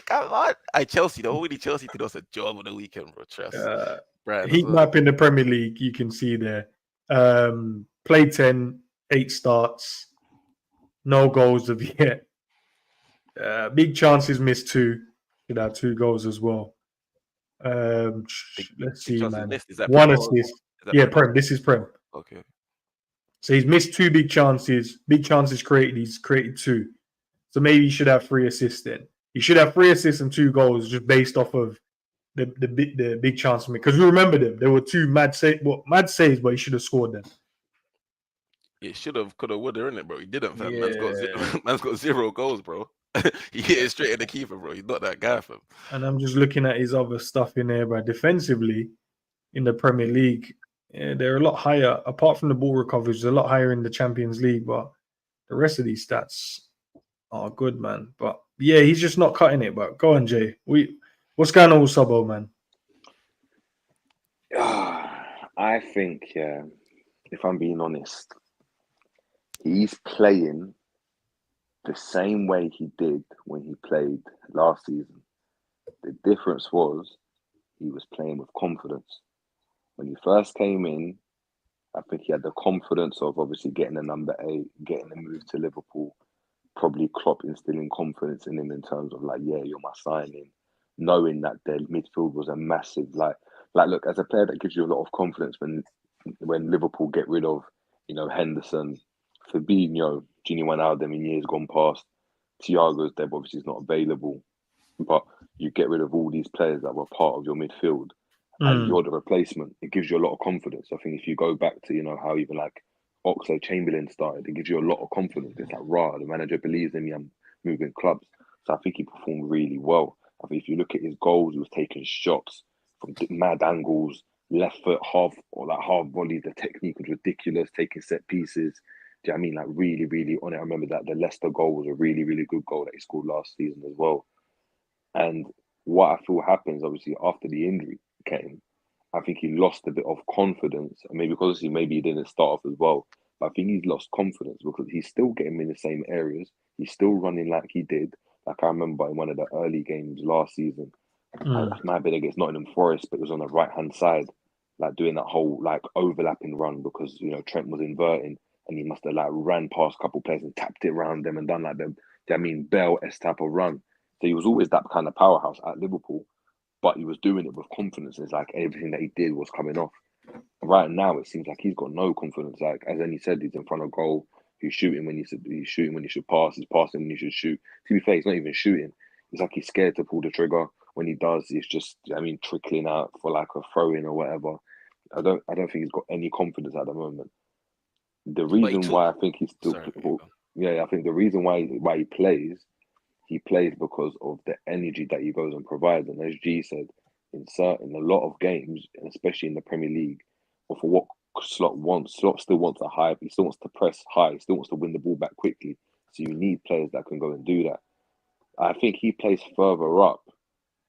Come on. Chelsea, the only Chelsea did us a job on the weekend, bro. Trust. Heat map in the Premier League, you can see there. Played 10, 8 starts. No goals of yet. Big chances missed 2. Should have 2 goals as well. Let's see, man. Is that 1 assist. Prem. This is Prem. Okay. So he's missed 2 big chances. Big chances created. He's created 2. So maybe he should have 3 assists then. He should have 3 assists and 2 goals just based off of the big chance. Because we remember them. There were 2 mad saves, but he should have scored them. It should have, could have, would have, innit, bro? He didn't, fam. Yeah. Man's got 0 goals, bro. He hit it straight at the keeper, bro. He's not that guy, fam. And I'm just looking at his other stuff in there, bro. Defensively, in the Premier League, they're a lot higher. Apart from the ball recoveries, they're a lot higher in the Champions League. But the rest of these stats are good, man. But yeah, he's just not cutting it. But go on, Jay. What's going on with Szobo, man? I think, if I'm being honest, he's playing the same way he did when he played last season. The difference was he was playing with confidence. When he first came in, I think he had the confidence of obviously getting the number 8, getting the move to Liverpool, probably Klopp instilling confidence in him in terms of like, yeah, you're my signing, knowing that their midfield was a massive, like look, as a player that gives you a lot of confidence when Liverpool get rid of, Henderson, Fabinho, Gini Wijnaldum in years gone past, Thiago's there, obviously is not available, but you get rid of all these players that were part of your midfield and you're the replacement. It gives you a lot of confidence. I think if you go back to, how even like Oxlade-Chamberlain started, it gives you a lot of confidence. It's like, the manager believes in me, I'm moving clubs. So I think he performed really well. I think if you look at his goals, he was taking shots from mad angles, left foot, half volleys. The technique was ridiculous, taking set pieces. Do you know what I mean? Like really, really on it. I remember that the Leicester goal was a really, really good goal that he scored last season as well. And what I feel happens, obviously, after the injury came, I think he lost a bit of confidence. And maybe because maybe he didn't start off as well. But I think he's lost confidence because he's still getting in the same areas. He's still running like he did. Like I remember in one of the early games last season, it might have been against Nottingham Forest, but it was on the right-hand side, like doing that whole like overlapping run because, Trent was inverting. And he must have like ran past a couple players and tapped it around them and done like them. Bell-esque type of run. So he was always that kind of powerhouse at Liverpool, but he was doing it with confidence. It's like everything that he did was coming off. Right now, it seems like he's got no confidence. Like as Andy said, he's in front of goal. He's shooting when he's shooting when he should pass. He's passing when he should shoot. To be fair, he's not even shooting. It's like he's scared to pull the trigger. When he does, he's just trickling out for like a throw-in or whatever. I don't think he's got any confidence at the moment. The reason why I think he's still, I think the reason why he plays because of the energy that he goes and provides. And as G said, in a lot of games, and especially in the Premier League, or for what Slot wants, Slot still wants a high, he still wants to press high, he still wants to win the ball back quickly. So you need players that can go and do that. I think he plays further up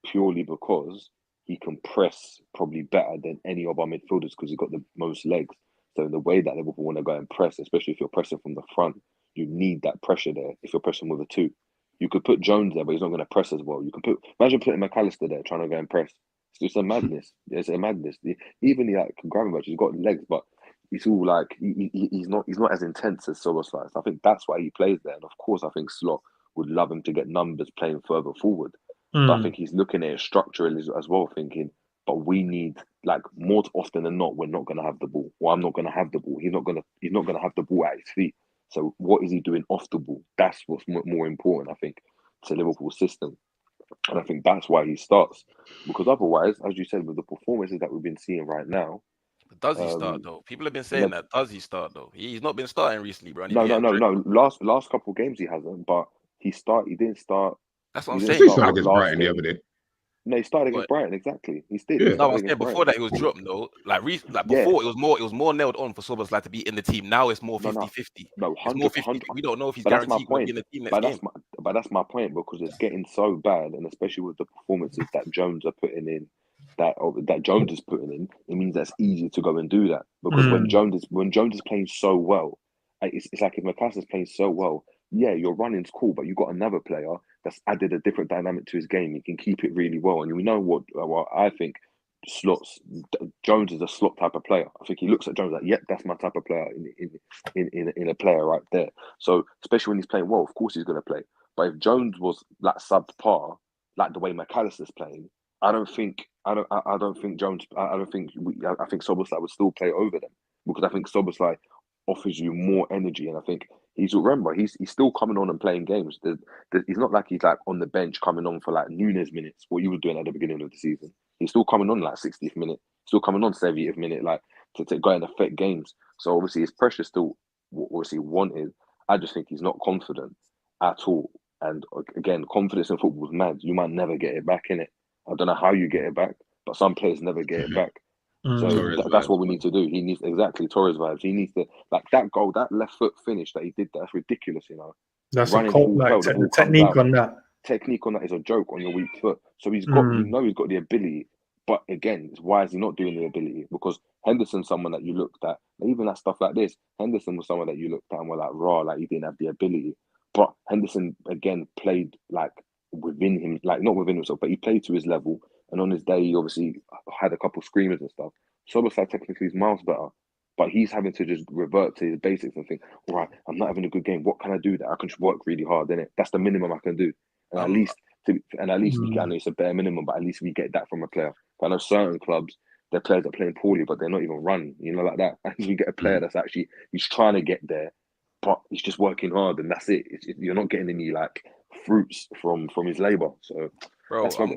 purely because he can press probably better than any of our midfielders because he's got the most legs. So in the way that Liverpool want to go and press, especially if you're pressing from the front, you need that pressure there. If you're pressing with a 2, you could put Jones there, but he's not going to press as well. Imagine putting McAllister there trying to go and press. It's a madness. It's a madness. Even like Gravenberch, he's got legs, but he's all like he's not as intense as Szoboszlai. So I think that's why he plays there. And of course, I think Slot would love him to get numbers playing further forward. But I think he's looking at it structurally as well, thinking, but we need, like, more often than not, we're not going to have the ball. Or I'm not going to have the ball. He's not going to have the ball at his feet. So what is he doing off the ball? That's what's more important, I think, to Liverpool's system. And I think that's why he starts. Because otherwise, as you said, with the performances that we've been seeing right now. But does he start, though? People have been saying that. Does he start, though? He's not been starting recently, bro. No. Last couple of games he hasn't, but he didn't start. That's what I'm saying. He started against Brighton the other day. No, he started against Brighton, exactly. He did. Yeah. No, I was saying before that it was dropped though. Like before it was more nailed on for Szoboszlai to be in the team. Now it's more 50-50. No, 100. We don't know if he's But that's my guaranteed to point. be in the team next game. But that's my point, because it's getting so bad, and especially with the performances that Jones are putting in, that Jones is putting in, it means that's easy to go and do that. Because when Jones is playing so well, it's like if McAllister is playing so well, yeah, your running's cool, but you got another player that's added a different dynamic to his game. He can keep it really well, and we know what I think. Jones is a slot type of player. I think he looks at Jones like, yep, that's my type of player in a player right there. So especially when he's playing well, of course he's going to play. But if Jones was like subpar, like the way McAllister's playing, I think Szoboszlai would still play over them, because I think Szoboszlai offers you more energy, and I think he's still coming on and playing games. He's not like he's like on the bench coming on for like Nunes minutes, what he was doing at the beginning of the season. He's still coming on like 60th minute, still coming on 70th minute, like to go and affect games. So obviously his pressure still obviously wanted. I just think he's not confident at all. And again, confidence in football is mad. You might never get it back in it. I don't know how you get it back, but some players never get it back. So that's what we need to do. He needs Torres vibes. He needs to, like, that goal, that left foot finish that he did. That's ridiculous, you know. That's a technique on that. Technique on that is a joke on your weak foot. So he's got, he's got the ability. But again, why is he not doing the ability? Because Henderson's someone that you looked at, even at stuff like this. Henderson was someone that you looked at and were like, raw, like he didn't have the ability. But Henderson again played like within him, like not within himself, but he played to his level. And on his day, he obviously had a couple screamers and stuff. Szoboszlai technically is miles better, but he's having to just revert to his basics and think, all right, I'm not having a good game. What can I do that I can just work really hard in it? That's the minimum I can do. And at least we can, I know it's a bare minimum, but at least we get that from a player. But I know certain clubs, their players are playing poorly, but they're not even running, you know, like that. And you get a player that's actually, he's trying to get there, but he's just working hard, and that's it. You're not getting any like fruits from his labor. So, bro, I'm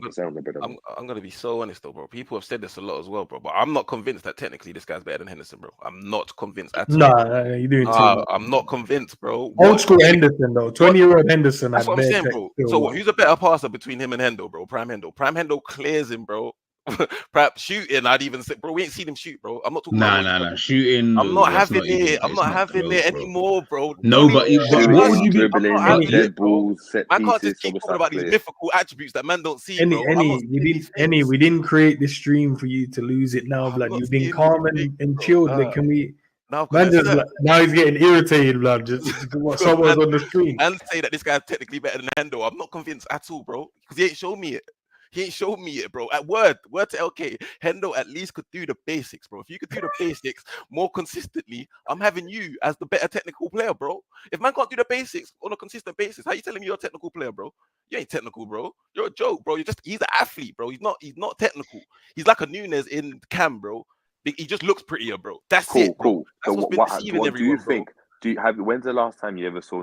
gonna be so honest though, bro. People have said this a lot as well, bro. But I'm not convinced that technically this guy's better than Henderson, bro. I'm not convinced at all. Nah, you're doing too much. I'm not convinced, bro. Old school Henderson though, 20-year-old Henderson. That's what I'm saying, bro. So who's a better passer between him and Hendo, bro? Prime Hendo clears him, bro. Perhaps shooting, I'd even say, bro, we ain't seen him shoot, bro. I'm not talking about shooting. I'm not having it. I'm not having it anymore, bro. No, but what would you be? I can't just keep talking about these mythical attributes that man don't see. We didn't create this stream for you to lose it now, blood. You've been calm and chilled. Can we? Now he's getting irritated, blood. Just someone's on the screen and say that this guy's technically better than Hendo. I'm not convinced at all, bro, because he ain't shown me it. He ain't showed me it, bro. At word to LK, Hendo at least could do the basics, bro. If you could do the basics more consistently, I'm having you as the better technical player, bro. If man can't do the basics on a consistent basis, how you telling me you're a technical player, bro? You ain't technical, bro. You're a joke, bro. He's an athlete, bro. He's not technical. He's like a Nunes in Cam, bro. He just looks prettier, bro. That's it, bro. That's so what do you think? When's the last time you ever saw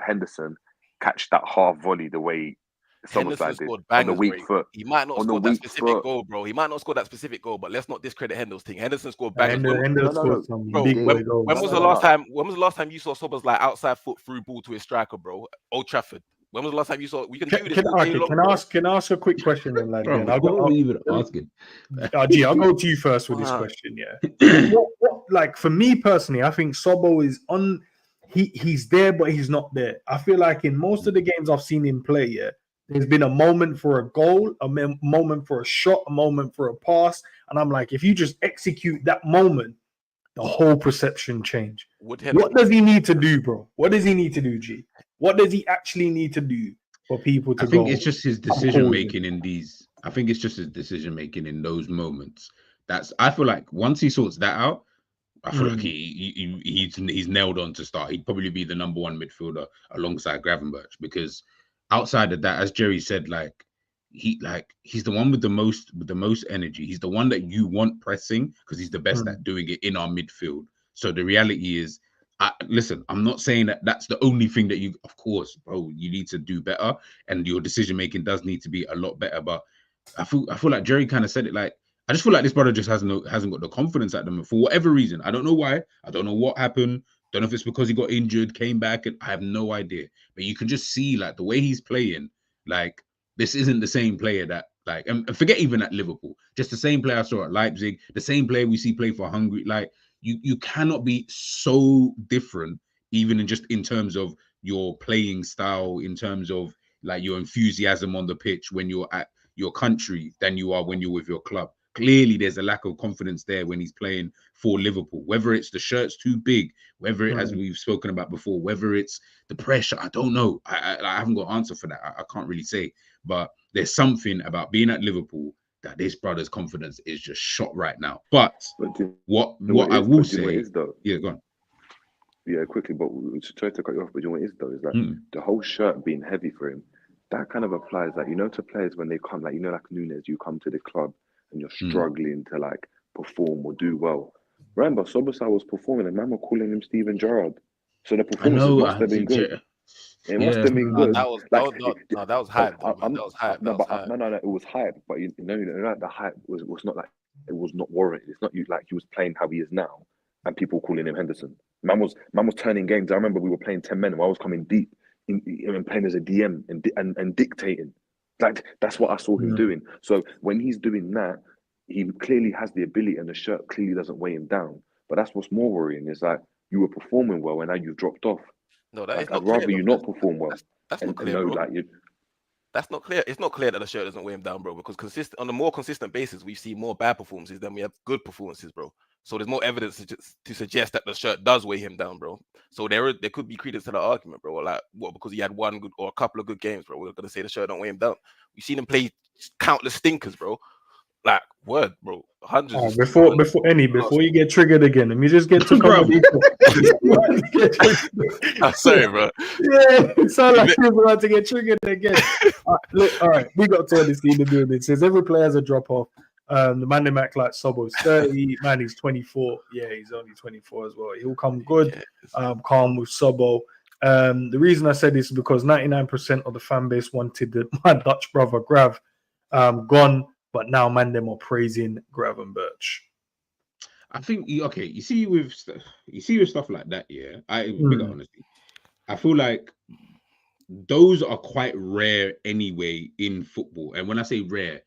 Henderson catch that half volley the way Henderson scored bangers, on the weak foot? He might not score that specific goal, bro. He might not score that specific goal, but let's not discredit Hendo's thing. Henderson scored bangers. When was the last time you saw Szoboszlai outside foot through ball to his striker, bro? Old Trafford. When was the last time you saw? We can do this. Can I ask a quick question then, lad? I'll go to you first with this question. Yeah. Like for me personally, I think Sobo is on. He's there, but he's not there. I feel like in most of the games I've seen him play, yeah, there's been a moment for a goal, a moment for a shot, a moment for a pass, and I'm like, if you just execute that moment, the whole perception change. What does he need to do, bro? What does he need to do, G? What does he actually need to do for people to? I think it's just his decision making in these. I think it's just his decision making in those moments. I feel like once he sorts that out, I feel like he's nailed on to start. He'd probably be the number one midfielder alongside Gravenberch, because outside of that, as Jerry said, he's the one with the most energy. He's the one that you want pressing because he's the best at doing it in our midfield. So the reality is, listen, I'm not saying that that's the only thing that you, of course, bro, you need to do better, and your decision making does need to be a lot better. But I feel like Jerry kind of said it. Like, I just feel like this brother just hasn't got the confidence at them for whatever reason. I don't know why. I don't know what happened. Don't know if it's because he got injured, came back, and I have no idea. But you can just see, like, the way he's playing, like, this isn't the same player that Like, and forget even at Liverpool, just the same player I saw at Leipzig, the same player we see play for Hungary. Like, you cannot be so different, even in terms of your playing style, in terms of like your enthusiasm on the pitch when you're at your country than you are when you're with your club. Clearly, there's a lack of confidence there when he's playing for Liverpool. Whether it's the shirt's too big, whether it, as we've spoken about before, whether it's the pressure, I don't know. I haven't got an answer for that. I can't really say. But there's something about being at Liverpool that this brother's confidence is just shot right now. But what I will say, yeah, go on. Yeah, quickly, but try to cut you off. But you know what it is though? Is like the whole shirt being heavy for him. That kind of applies, like, you know, to players when they come, like, you know, like Nunes, you come to the club and you're struggling to like perform or do well. Remember, Szoboszlai was performing and man were calling him Steven Gerrard. So the performance must have been good. It must have been good. That was hype. That was hype. No, it was hype. But you know, like the hype was not like, it was not warranted. It's not you like he was playing how he is now, and people calling him Henderson. Man was turning games. I remember we were playing 10 men and I was coming deep in playing as a DM and dictating. Like, that's what I saw him doing. So when he's doing that, he clearly has the ability, and the shirt clearly doesn't weigh him down. But that's what's more worrying, is like you were performing well and now you've dropped off. No, that like, is not I'd rather clear, you not perform well. That's not clear, bro. Like that's not clear. It's not clear that the shirt doesn't weigh him down, bro. Because on a more consistent basis, we see more bad performances than we have good performances, bro. So there's more evidence to suggest that the shirt does weigh him down, bro. So there could be credence to the argument, bro. Like, what, because he had one good or a couple of good games, bro, we're gonna say the shirt don't weigh him down. We've seen him play countless stinkers, bro. Like, word, bro. Hundreds. Before you get triggered again, let me just get to I'm sorry, bro. Yeah, it sounds like you're about to get triggered again. Look, all right, we got to see the building. It says every player has a drop off. The man named like Szoboszlai 30, man, he's 24. Yeah, he's only 24 as well. He'll come good, calm with Szobo. The reason I said this is because 99% of the fan base wanted my Dutch brother Grav gone, but now man them are praising Grav and Birch. I think you see with stuff like that, yeah. Bigger honesty, I feel like those are quite rare anyway in football. And when I say rare,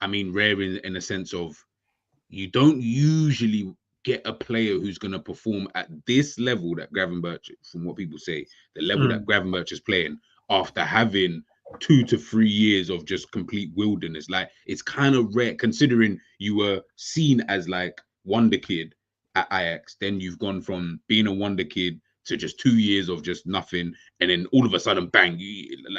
I mean rare in a sense of you don't usually get a player who's going to perform at this level that Gravenberch, from what people say, the level that Gravenberch is playing after having 2 to 3 years of just complete wilderness. Like, it's kind of rare considering you were seen as like wonder kid at Ajax. Then you've gone from being a wonder kid to just 2 years of just nothing, and then all of a sudden, bang!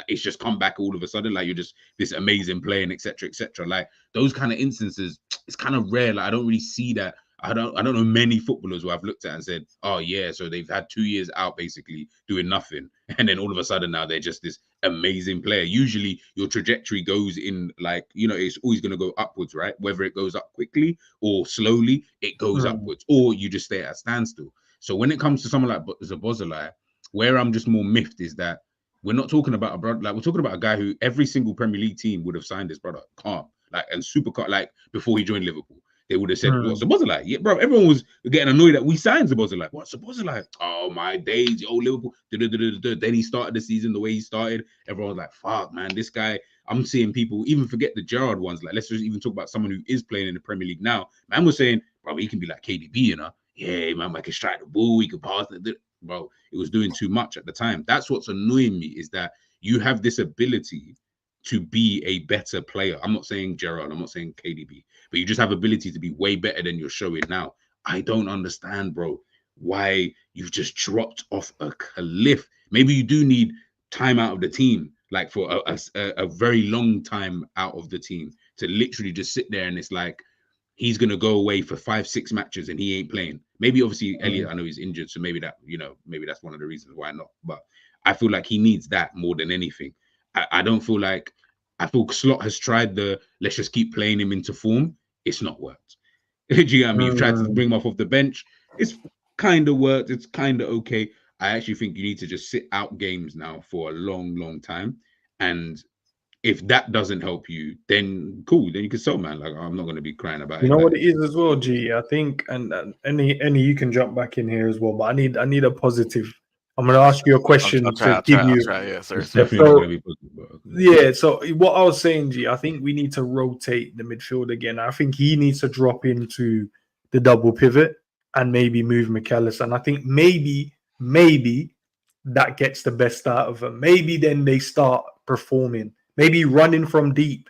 It's just come back all of a sudden. Like, you're just this amazing player, and etc., etc. Like, those kind of instances, it's kind of rare. Like, I don't really see that. I don't know many footballers who I've looked at and said, "Oh yeah, so they've had 2 years out basically doing nothing, and then all of a sudden now they're just this amazing player." Usually, your trajectory goes in like, you know, it's always going to go upwards, right? Whether it goes up quickly or slowly, it goes upwards, or you just stay at a standstill. So when it comes to someone like Szoboszlai, where I'm just more miffed is that we're not talking about a brother. Like, we're talking about a guy who every single Premier League team would have signed his brother, calm, like, and super calm, like before he joined Liverpool. They would have said, "What, Szoboszlai?" Yeah, bro. Everyone was getting annoyed that we signed Szoboszlai. What, Szoboszlai? Oh my days, yo, Liverpool. Then he started the season the way he started. Everyone was like, "Fuck, man, this guy." I'm seeing people even forget the Gerrard ones. Like, let's just even talk about someone who is playing in the Premier League now. Man was saying, "Bro, he can be like KDB, you know? Yeah, man, I can strike the ball. He can pass it." Bro, it was doing too much at the time. That's what's annoying me, is that you have this ability to be a better player. I'm not saying Gerrard, I'm not saying KDB, but you just have ability to be way better than you're showing now. I don't understand, bro, why you've just dropped off a cliff. Maybe you do need time out of the team, like for a very long time out of the team, to literally just sit there and it's like, he's going to go away for 5-6 matches and he ain't playing. Maybe obviously Elliot, I know he's injured, so maybe that, you know, maybe that's one of the reasons why not. But I feel like he needs that more than anything. I don't feel like, I feel Slot has tried the let's just keep playing him into form. It's not worked. Do you know what I mean? You've tried to bring him off the bench. It's kind of worked. It's kind of okay. I actually think you need to just sit out games now for a long, long time. And if that doesn't help you, then cool. Then you can sell, man. Like, I'm not going to be crying about it. You know what it is as well, G? I think, and any you can jump back in here as well, but I need a positive I'm going to ask you a question I'll try. Yeah, sorry. It's definitely not going to be possible. Yeah, so what I was saying, G, I think we need to rotate the midfield again. I think he needs to drop into the double pivot and maybe move McAllister. And I think maybe that gets the best out of them. Maybe then they start performing. Maybe running from deep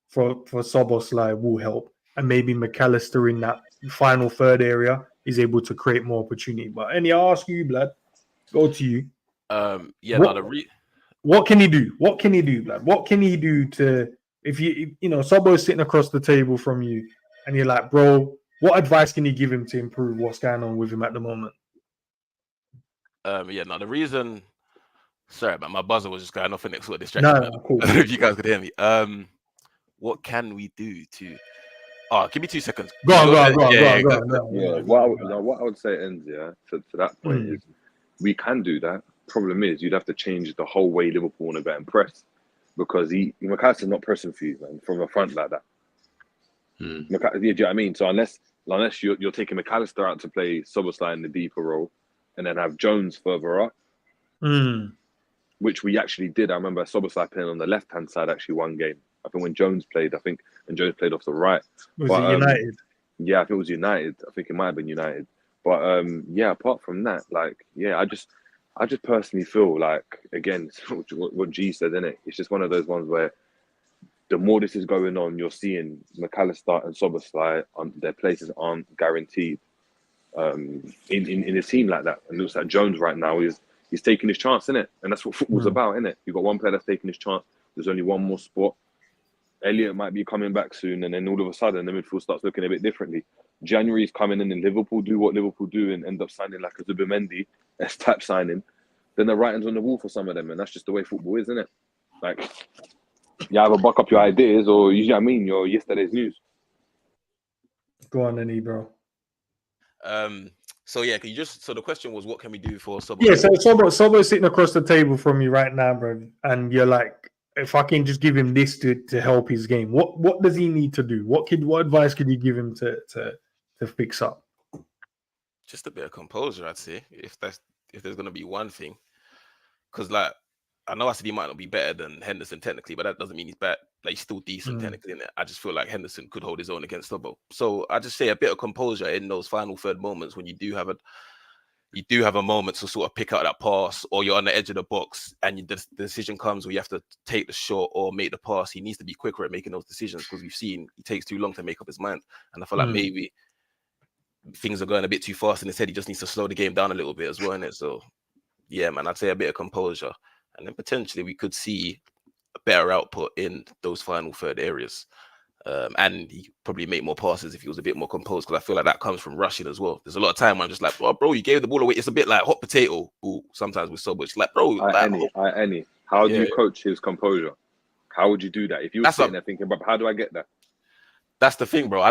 for Szoboszlai will help. And maybe McAllister in that final third area is able to create more opportunity. But I'll ask you, Blood. Go to you. What can he do? What can he do, Blood? What can he do to, if you know, Sobo is sitting across the table from you and you're like, bro, what advice can you give him to improve what's going on with him at the moment? The reason, sorry, but my buzzer was just going off and next to a distraction. No, cool. I don't know if you guys could hear me. What can we do to? Oh, give me 2 seconds. Go on. What I would say, Endz, to that point is we can do that. Problem is, you'd have to change the whole way Liverpool want to go and press, because McAllister's not pressing for you, man, from the front like that. Do you know what I mean? So unless you're taking McAllister out to play Szoboszlai in the deeper role, and then have Jones further up, which we actually did. I remember Szoboszlai playing on the left-hand side actually one game. I think when Jones played, and Jones played off the right. Was it United? Yeah, I think it was United. I think it might have been United. But apart from that, I just personally feel like, again, what G said, innit? It's just one of those ones where the more this is going on, you're seeing McAllister and Szoboszlai, their places aren't guaranteed in a team like that. And it looks like Jones right now he's taking his chance, innit? And that's what football's about, innit? You've got one player that's taking his chance. There's only one more spot. Elliott might be coming back soon, and then all of a sudden the midfield starts looking a bit differently. January's coming in, and Liverpool do what Liverpool do and end up signing like a Zubimendi S-type signing. Then the writing's on the wall for some of them, and that's just the way football is, isn't it? Like, you either buck up your ideas, or you know what I mean, you're yesterday's news. Go on, then, bro. So the question was, what can we do for Sobo? Yeah, so Sobo's sitting across the table from you right now, bro, and you're like, if I can just give him this to help his game, what does he need to do? What advice could you give him to fix up? Just a bit of composure, I'd say, if there's gonna be one thing. Because I know I said he might not be better than Henderson technically, but that doesn't mean he's bad. Like, he's still decent technically in it. I just feel like Henderson could hold his own against Sobo. So I just say a bit of composure in those final third moments when you do have a moment to sort of pick out that pass, or you're on the edge of the box and the decision comes where you have to take the shot or make the pass. He needs to be quicker at making those decisions, because we've seen he takes too long to make up his mind. And I feel like maybe things are going a bit too fast in his head. He just needs to slow the game down a little bit as well, innit? So yeah, man, I'd say a bit of composure, and then potentially we could see a better output in those final third areas. And he probably make more passes if he was a bit more composed, because I feel like that comes from rushing as well. There's a lot of time where I'm just like, oh, bro, you gave the ball away. It's a bit like hot potato. Ooh, sometimes with Sobo, like, bro, how do you coach his composure? How would you do that if you were sitting there thinking, but how do I get that? That's the thing, bro.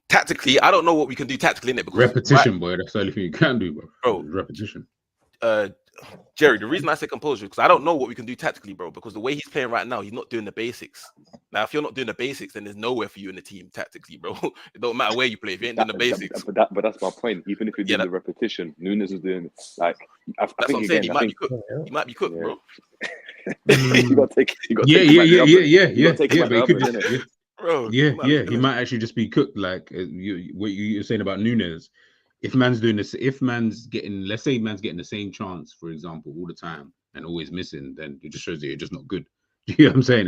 Tactically, I don't know what we can do tactically in it, because repetition, boy. That's the only thing you can do, bro. Repetition. Jerry, the reason I say composure, because I don't know what we can do tactically, bro, because the way he's playing right now, he's not doing the basics. Now, if you're not doing the basics, then there's nowhere for you in the team tactically, bro. It don't matter where you play if you ain't doing the basics. But that's my point. Even if you're doing the repetition, Nunes is doing it. Like, I think what I'm saying. He might be cooked, bro. He might actually just be cooked. Like what you're saying about Nunes. If man's doing this, if man's getting, let's say man's getting the same chance, for example, all the time and always missing, then it just shows that you're just not good. Do you know what I'm saying?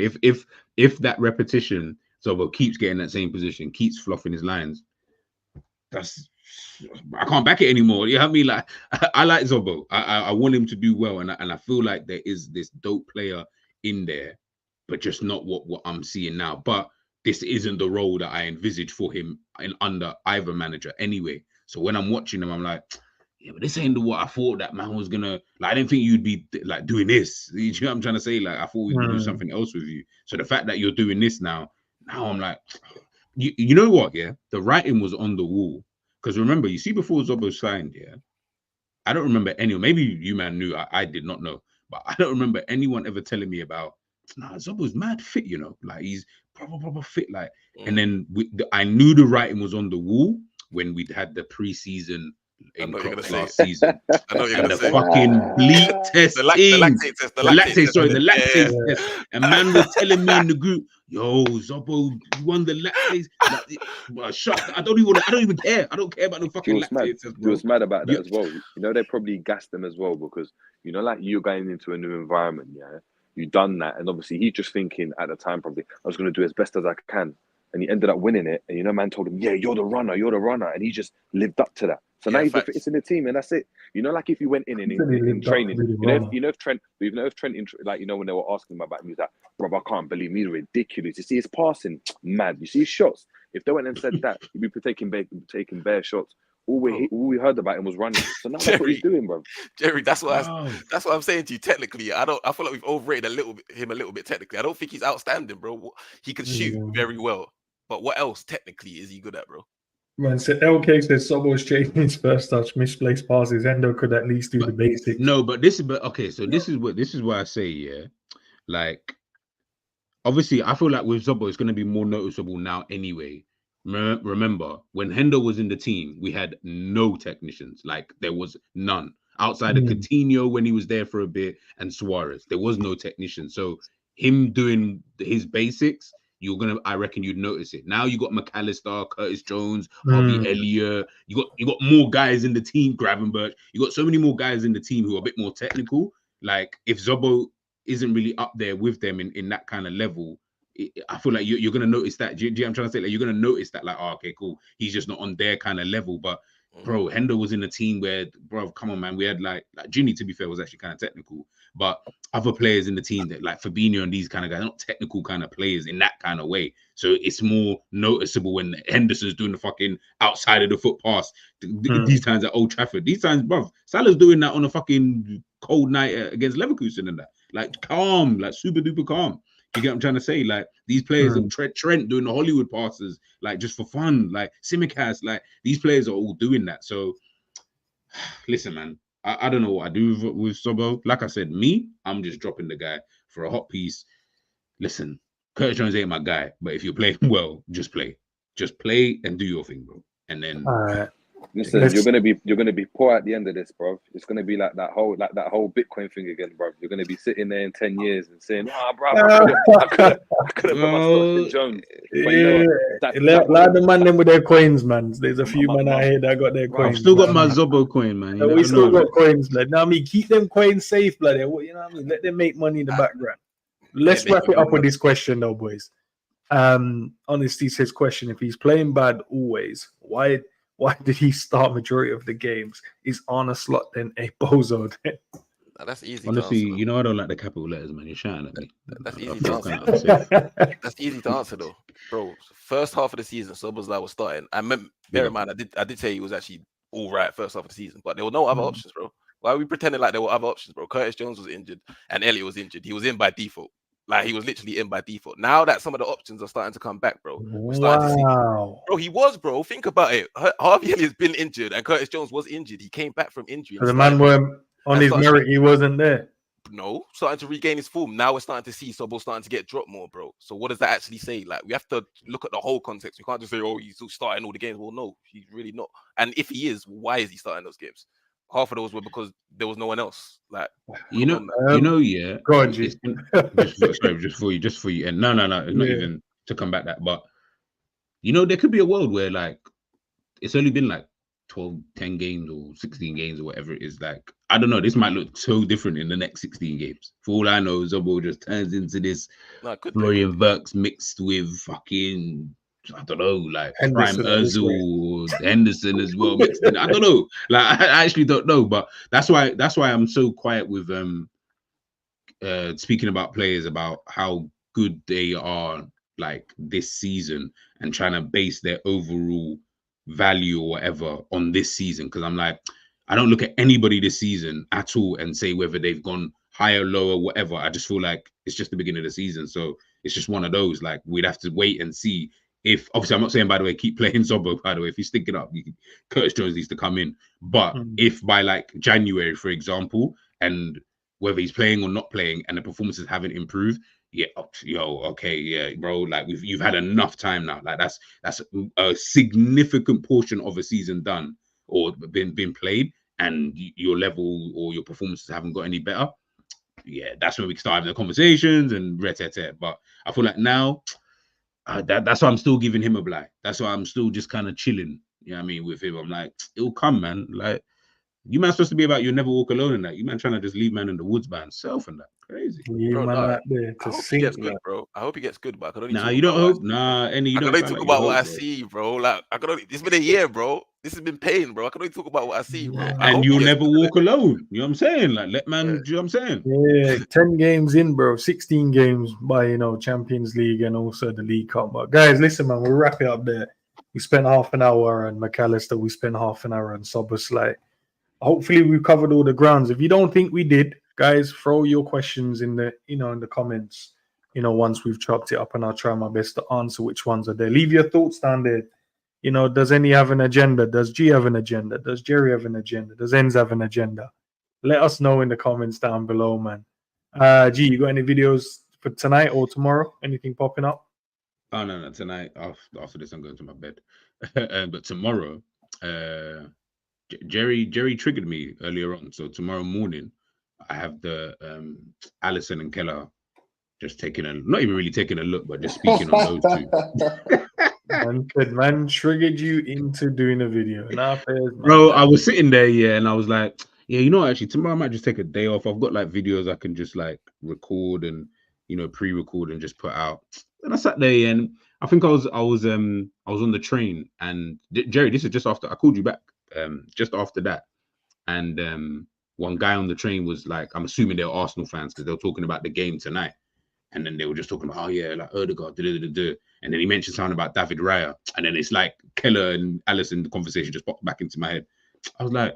If that repetition, Zobo keeps getting that same position, keeps fluffing his lines, I can't back it anymore. You know what I mean? Like, I like Zobo. I want him to do well, and I feel like there is this dope player in there, but just not what I'm seeing now. But this isn't the role that I envisage for him under either manager anyway. So when I'm watching him, I'm like, yeah, but this ain't what I thought that man was gonna. Like, I didn't think you'd be like doing this. You know what I'm trying to say? Like, I thought we would do something else with you. So the fact that you're doing this now I'm like, you know what? Yeah, the writing was on the wall. Because remember, you see, before Zobo signed, yeah, I don't remember anyone. Maybe you man knew. I did not know, but I don't remember anyone ever telling me about. Nah, Zobo's mad fit. You know, like he's proper fit. Like, and then I knew the writing was on the wall when we'd had the preseason I know you're gonna last say season. I know you're And gonna the say fucking bleak testing. the lactate test. The lactate Yeah. test. And man was telling me in the group, yo, Zobo, you won the lactate. Like, shut. I don't even care. I don't care about the fucking lactate test, He bro. was mad about that as well. You know, they probably gassed them as well because, you know, like you're going into a new environment, yeah? You done that. And obviously he's just thinking at the time probably, I was going to do as best as I can. And he ended up winning it. And, you know, man told him, yeah, you're the runner. And he just lived up to that. So now he's the fittest in the team, and that's it. You know, like if you went in training, you know if Trent, like, you know, when they were asking him about him, he was like, bro, I can't believe he's ridiculous. You see his passing, mad. You see his shots. If they went and said that, he'd be taking bare shots. All we heard about him was running. So now that's what he's doing, bro. Jerry, that's what I'm saying to you. Technically, I feel like we've overrated him a little bit. Technically, I don't think he's outstanding, bro. He can shoot very well, but what else technically is he good at, bro? Man, so LK says Szoboszlai chasing his first touch, misplaced passes. Endo could at least do the basics. No, but okay. So this is what I say. Yeah, like obviously, I feel like with Zobo, it's going to be more noticeable now anyway. Remember, when Hendo was in the team, we had no technicians. Like, there was none. Outside of Coutinho when he was there for a bit and Suarez. There was no technician. So him doing his basics, I reckon you'd notice it. Now you got McAllister, Curtis Jones, Harvey Elliott. You got more guys in the team, Gravenberch. You got so many more guys in the team who are a bit more technical. Like, if Zobo isn't really up there with them in that kind of level, I feel like you're going to notice that. Do you know what I'm trying to say? Like, you're going to notice that, like, oh, okay, cool. He's just not on their kind of level. But, bro, Hendo was in a team where, bro, come on, man. We had, like Ginny, to be fair, was actually kind of technical. But other players in the team, that like Fabinho and these kind of guys, not technical kind of players in that kind of way. So it's more noticeable when Henderson's doing the fucking outside of the foot pass. These times at Old Trafford. These times, bro, Salah's doing that on a fucking cold night against Leverkusen and that. Like, calm, like super duper calm. You get what I'm trying to say? Like, these players of Trent doing the Hollywood passes, like, just for fun. Like, Simicast, like, these players are all doing that. So, listen, man, I don't know what I do with Sobo. Like I said, I'm just dropping the guy for a hot piece. Listen, Curtis Jones ain't my guy, but if you're playing well, just play. Just play and do your thing, bro. And then... Listen, you're gonna be poor at the end of this, bro. It's gonna be like that whole Bitcoin thing again, bro. You're gonna be sitting there in 10 years and saying, bro, I could have put my stocks in Jones. But Like the man them with their coins, man. There's a few man out here that got their coins. I've still got my Zobo coin, man. We still got coins, blood. Now, I mean, keep them coins safe, blood. You know what I mean? Let them make money in the background. Let's wrap it up with this question, though, boys. Honesty says question: if he's playing bad always, why did he start majority of the games? Is Arne slot then a bozo then? That's easy. Honestly, you know I don't like the capital letters, man. You're shouting at me. That's easy to answer. That's easy to answer, though, bro. First half of the season, Szoboszlai was starting. I remember, bear in mind, I did say he was actually all right first half of the season, but there were no other options, bro. Why are we pretending like there were other options, bro? Curtis Jones was injured and Elliott was injured. He was in by default. Like, he was literally in by default. Now that some of the options are starting to come back, bro, we're starting to see. Bro, he was, bro. Think about it. Harvey Elliott's been injured and Curtis Jones was injured. He came back from injury. The man were on his merit, he wasn't there. No, starting to regain his form. Now we're starting to see Szobo starting to get dropped more, bro. So what does that actually say? Like, we have to look at the whole context. We can't just say, oh, he's still starting all the games. Well, no, he's really not. And if he is, why is he starting those games? Half of those were because there was no one else. Like, yeah. Go on, just for you. And no, it's not even to combat that. But there could be a world where, like, it's only been like 10 games or 16 games or whatever it is. Like, I don't know. This might look so different in the next 16 games. For all I know, Zobo just turns into this Florian Wirtz mixed with fucking, I don't know, like Prime Özil, Henderson as well. Mixed in. I don't know. Like, I actually don't know. But that's why I'm so quiet with speaking about players, about how good they are, like, this season, and trying to base their overall value or whatever on this season. Because I'm like, I don't look at anybody this season at all and say whether they've gone higher, lower, whatever. I just feel like it's just the beginning of the season. So it's just one of those, like, we'd have to wait and see. If, obviously, I'm not saying, by the way, keep playing Zobo, by the way. If he's stinking up, Curtis Jones needs to come in. But if by, like, January, for example, and whether he's playing or not playing and the performances haven't improved, bro, like, you've had enough time now. Like, that's a significant portion of a season done or been played, and your level or your performances haven't got any better, yeah, that's when we can start having the conversations and but I feel like now that's why I'm still giving him a blight. That's why I'm still just kind of chilling, you know what I mean, with him. I'm like, it'll come, man. Like, you man supposed to be about you never walk alone in that. You man trying to just leave man in the woods by himself and that. Crazy. You man out there to I hope sing, he gets good, bro. I hope he gets good, but I can only you don't hope. Any you I don't can only talk about what I see, bro. Like I can only. It's been a year, bro. This has been pain, bro. I can only talk about what I see, bro. And you'll never walk alone. You know what I'm saying? Like, let man. Do you know what I'm saying? Yeah, 10 games in, bro. 16 games by Champions League and also the League Cup. But guys, listen, man, we'll wrap it up there. We spent half an hour on McAllister. We spent half an hour on Szoboszlai. Hopefully, we've covered all the grounds. If you don't think we did, guys, throw your questions in the in the comments. Once we've chopped it up, and I'll try my best to answer which ones are there. Leave your thoughts down there. Does any have an agenda? Does G have an agenda? Does Jerry have an agenda? Does Endz have an agenda? Let us know in the comments down below, man. G, you got any videos for tonight or tomorrow? Anything popping up? Oh no, tonight after this I'm going to my bed. But tomorrow, Jerry triggered me earlier on. So tomorrow morning, I have the Allister and Kelleher just not even really taking a look, but just speaking on those two. Man triggered you into doing a video. Bro, I was sitting there, and I was like, yeah, actually tomorrow I might just take a day off. I've got like videos I can just like record and pre-record and just put out. And I sat there, and I think I was on the train, and Jerry, this is just after I called you back. Just after that, and one guy on the train was like, I'm assuming they were Arsenal fans because they were talking about the game tonight, and then they were just talking about, oh yeah, like Odegaard, and then he mentioned something about David Raya, and then it's like Kelleher and Allister, the conversation just popped back into my head. I was like,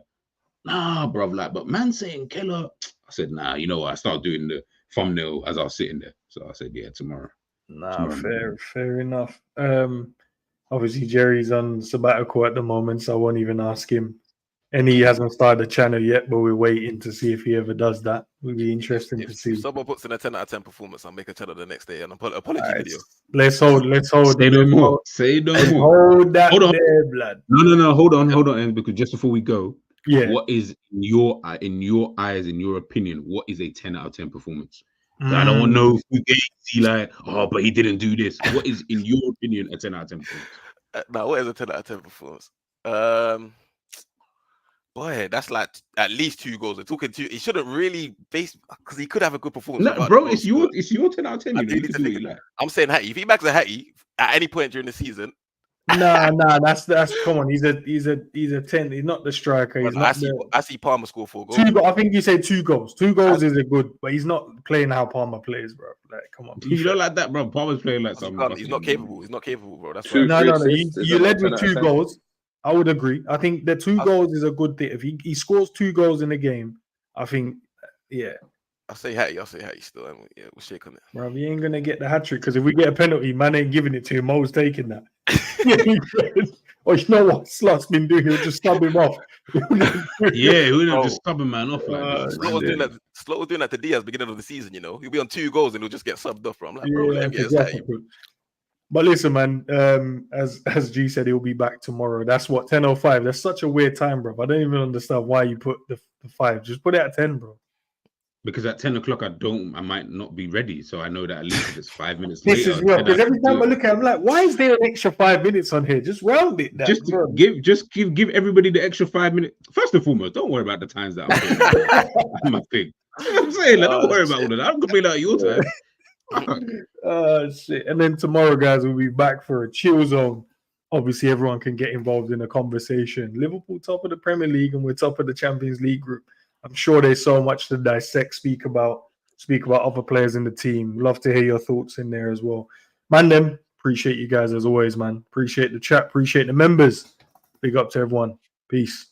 nah, bro, like, but man saying Kelleher, I said, nah, you know what? I started doing the thumbnail as I was sitting there, so I said, yeah, tomorrow. Fair enough. Obviously, Jerry's on sabbatical at the moment, so I won't even ask him. And he hasn't started a channel yet, but we're waiting to see if he ever does that. It'll be interesting to see. If someone puts in a 10 out of 10 performance, I'll make a channel the next day and apology video. Let's hold. Say no more. Hold that. Hold on. There, blood. No. Hold on. Because just before we go, what is in your eyes, in your opinion, what is a 10 out of 10 performance? I don't want to know who like, but he didn't do this. What is, in your opinion, a 10 out of 10 performance? Now, what is a 10 out of 10 performance? Boy, that's like at least 2 goals. We're talking 2. He shouldn't really base because he could have a good performance. No, bro, it's your 10 out of 10. I'm saying Hattie. If he bags a Hattie at any point during the season. Nah. That's come on. He's a 10. He's not the striker. He's not I see Palmer score 4 goals. I think you said 2 goals. 2 goals is a good, but he's not playing how Palmer plays, bro. Like, come on. You don't like that, bro. Palmer's playing like something. He's not capable. He's not capable, bro. That's right. No. You led with 2 goals. I would agree. I think the 2 goals is a good thing. If he scores 2 goals in a game, I think, yeah. I'll say Hattie still. Yeah, we'll shake on it. Bro, he ain't going to get the hat-trick because if we get a penalty, man ain't giving it to him. Mo's taking that. Or you know what Slot's been doing? He'll just stub him off. He'll just stub a man off. Slot was doing that to Diaz beginning of the season, He'll be on 2 goals and he'll just get subbed off, bro. I'm like, bro, let him get his Hattie. But listen, man, as G said, he'll be back tomorrow. That's what, 10:05. That's such a weird time, bro. I don't even understand why you put the 5. Just put it at 10, bro. Because at 10 o'clock, I might not be ready. So I know that at least if it's 5 minutes this later. This is real. Because every time I look at it, I'm like, why is there an extra 5 minutes on here? Just round it down. Just give everybody the extra 5 minutes. First and foremost, don't worry about the times that I'm my thing. You know what I'm saying? Like, don't worry about all of that. I'm going to be like your time. Shit. And then tomorrow, guys, we'll be back for a chill zone. Obviously, everyone can get involved in the conversation. Liverpool top of the Premier League, and we're top of the Champions League group. I'm sure there's so much to dissect, speak about other players in the team. Love to hear your thoughts in there as well. Man, appreciate you guys as always, man. Appreciate the chat, appreciate the members. Big up to everyone. Peace.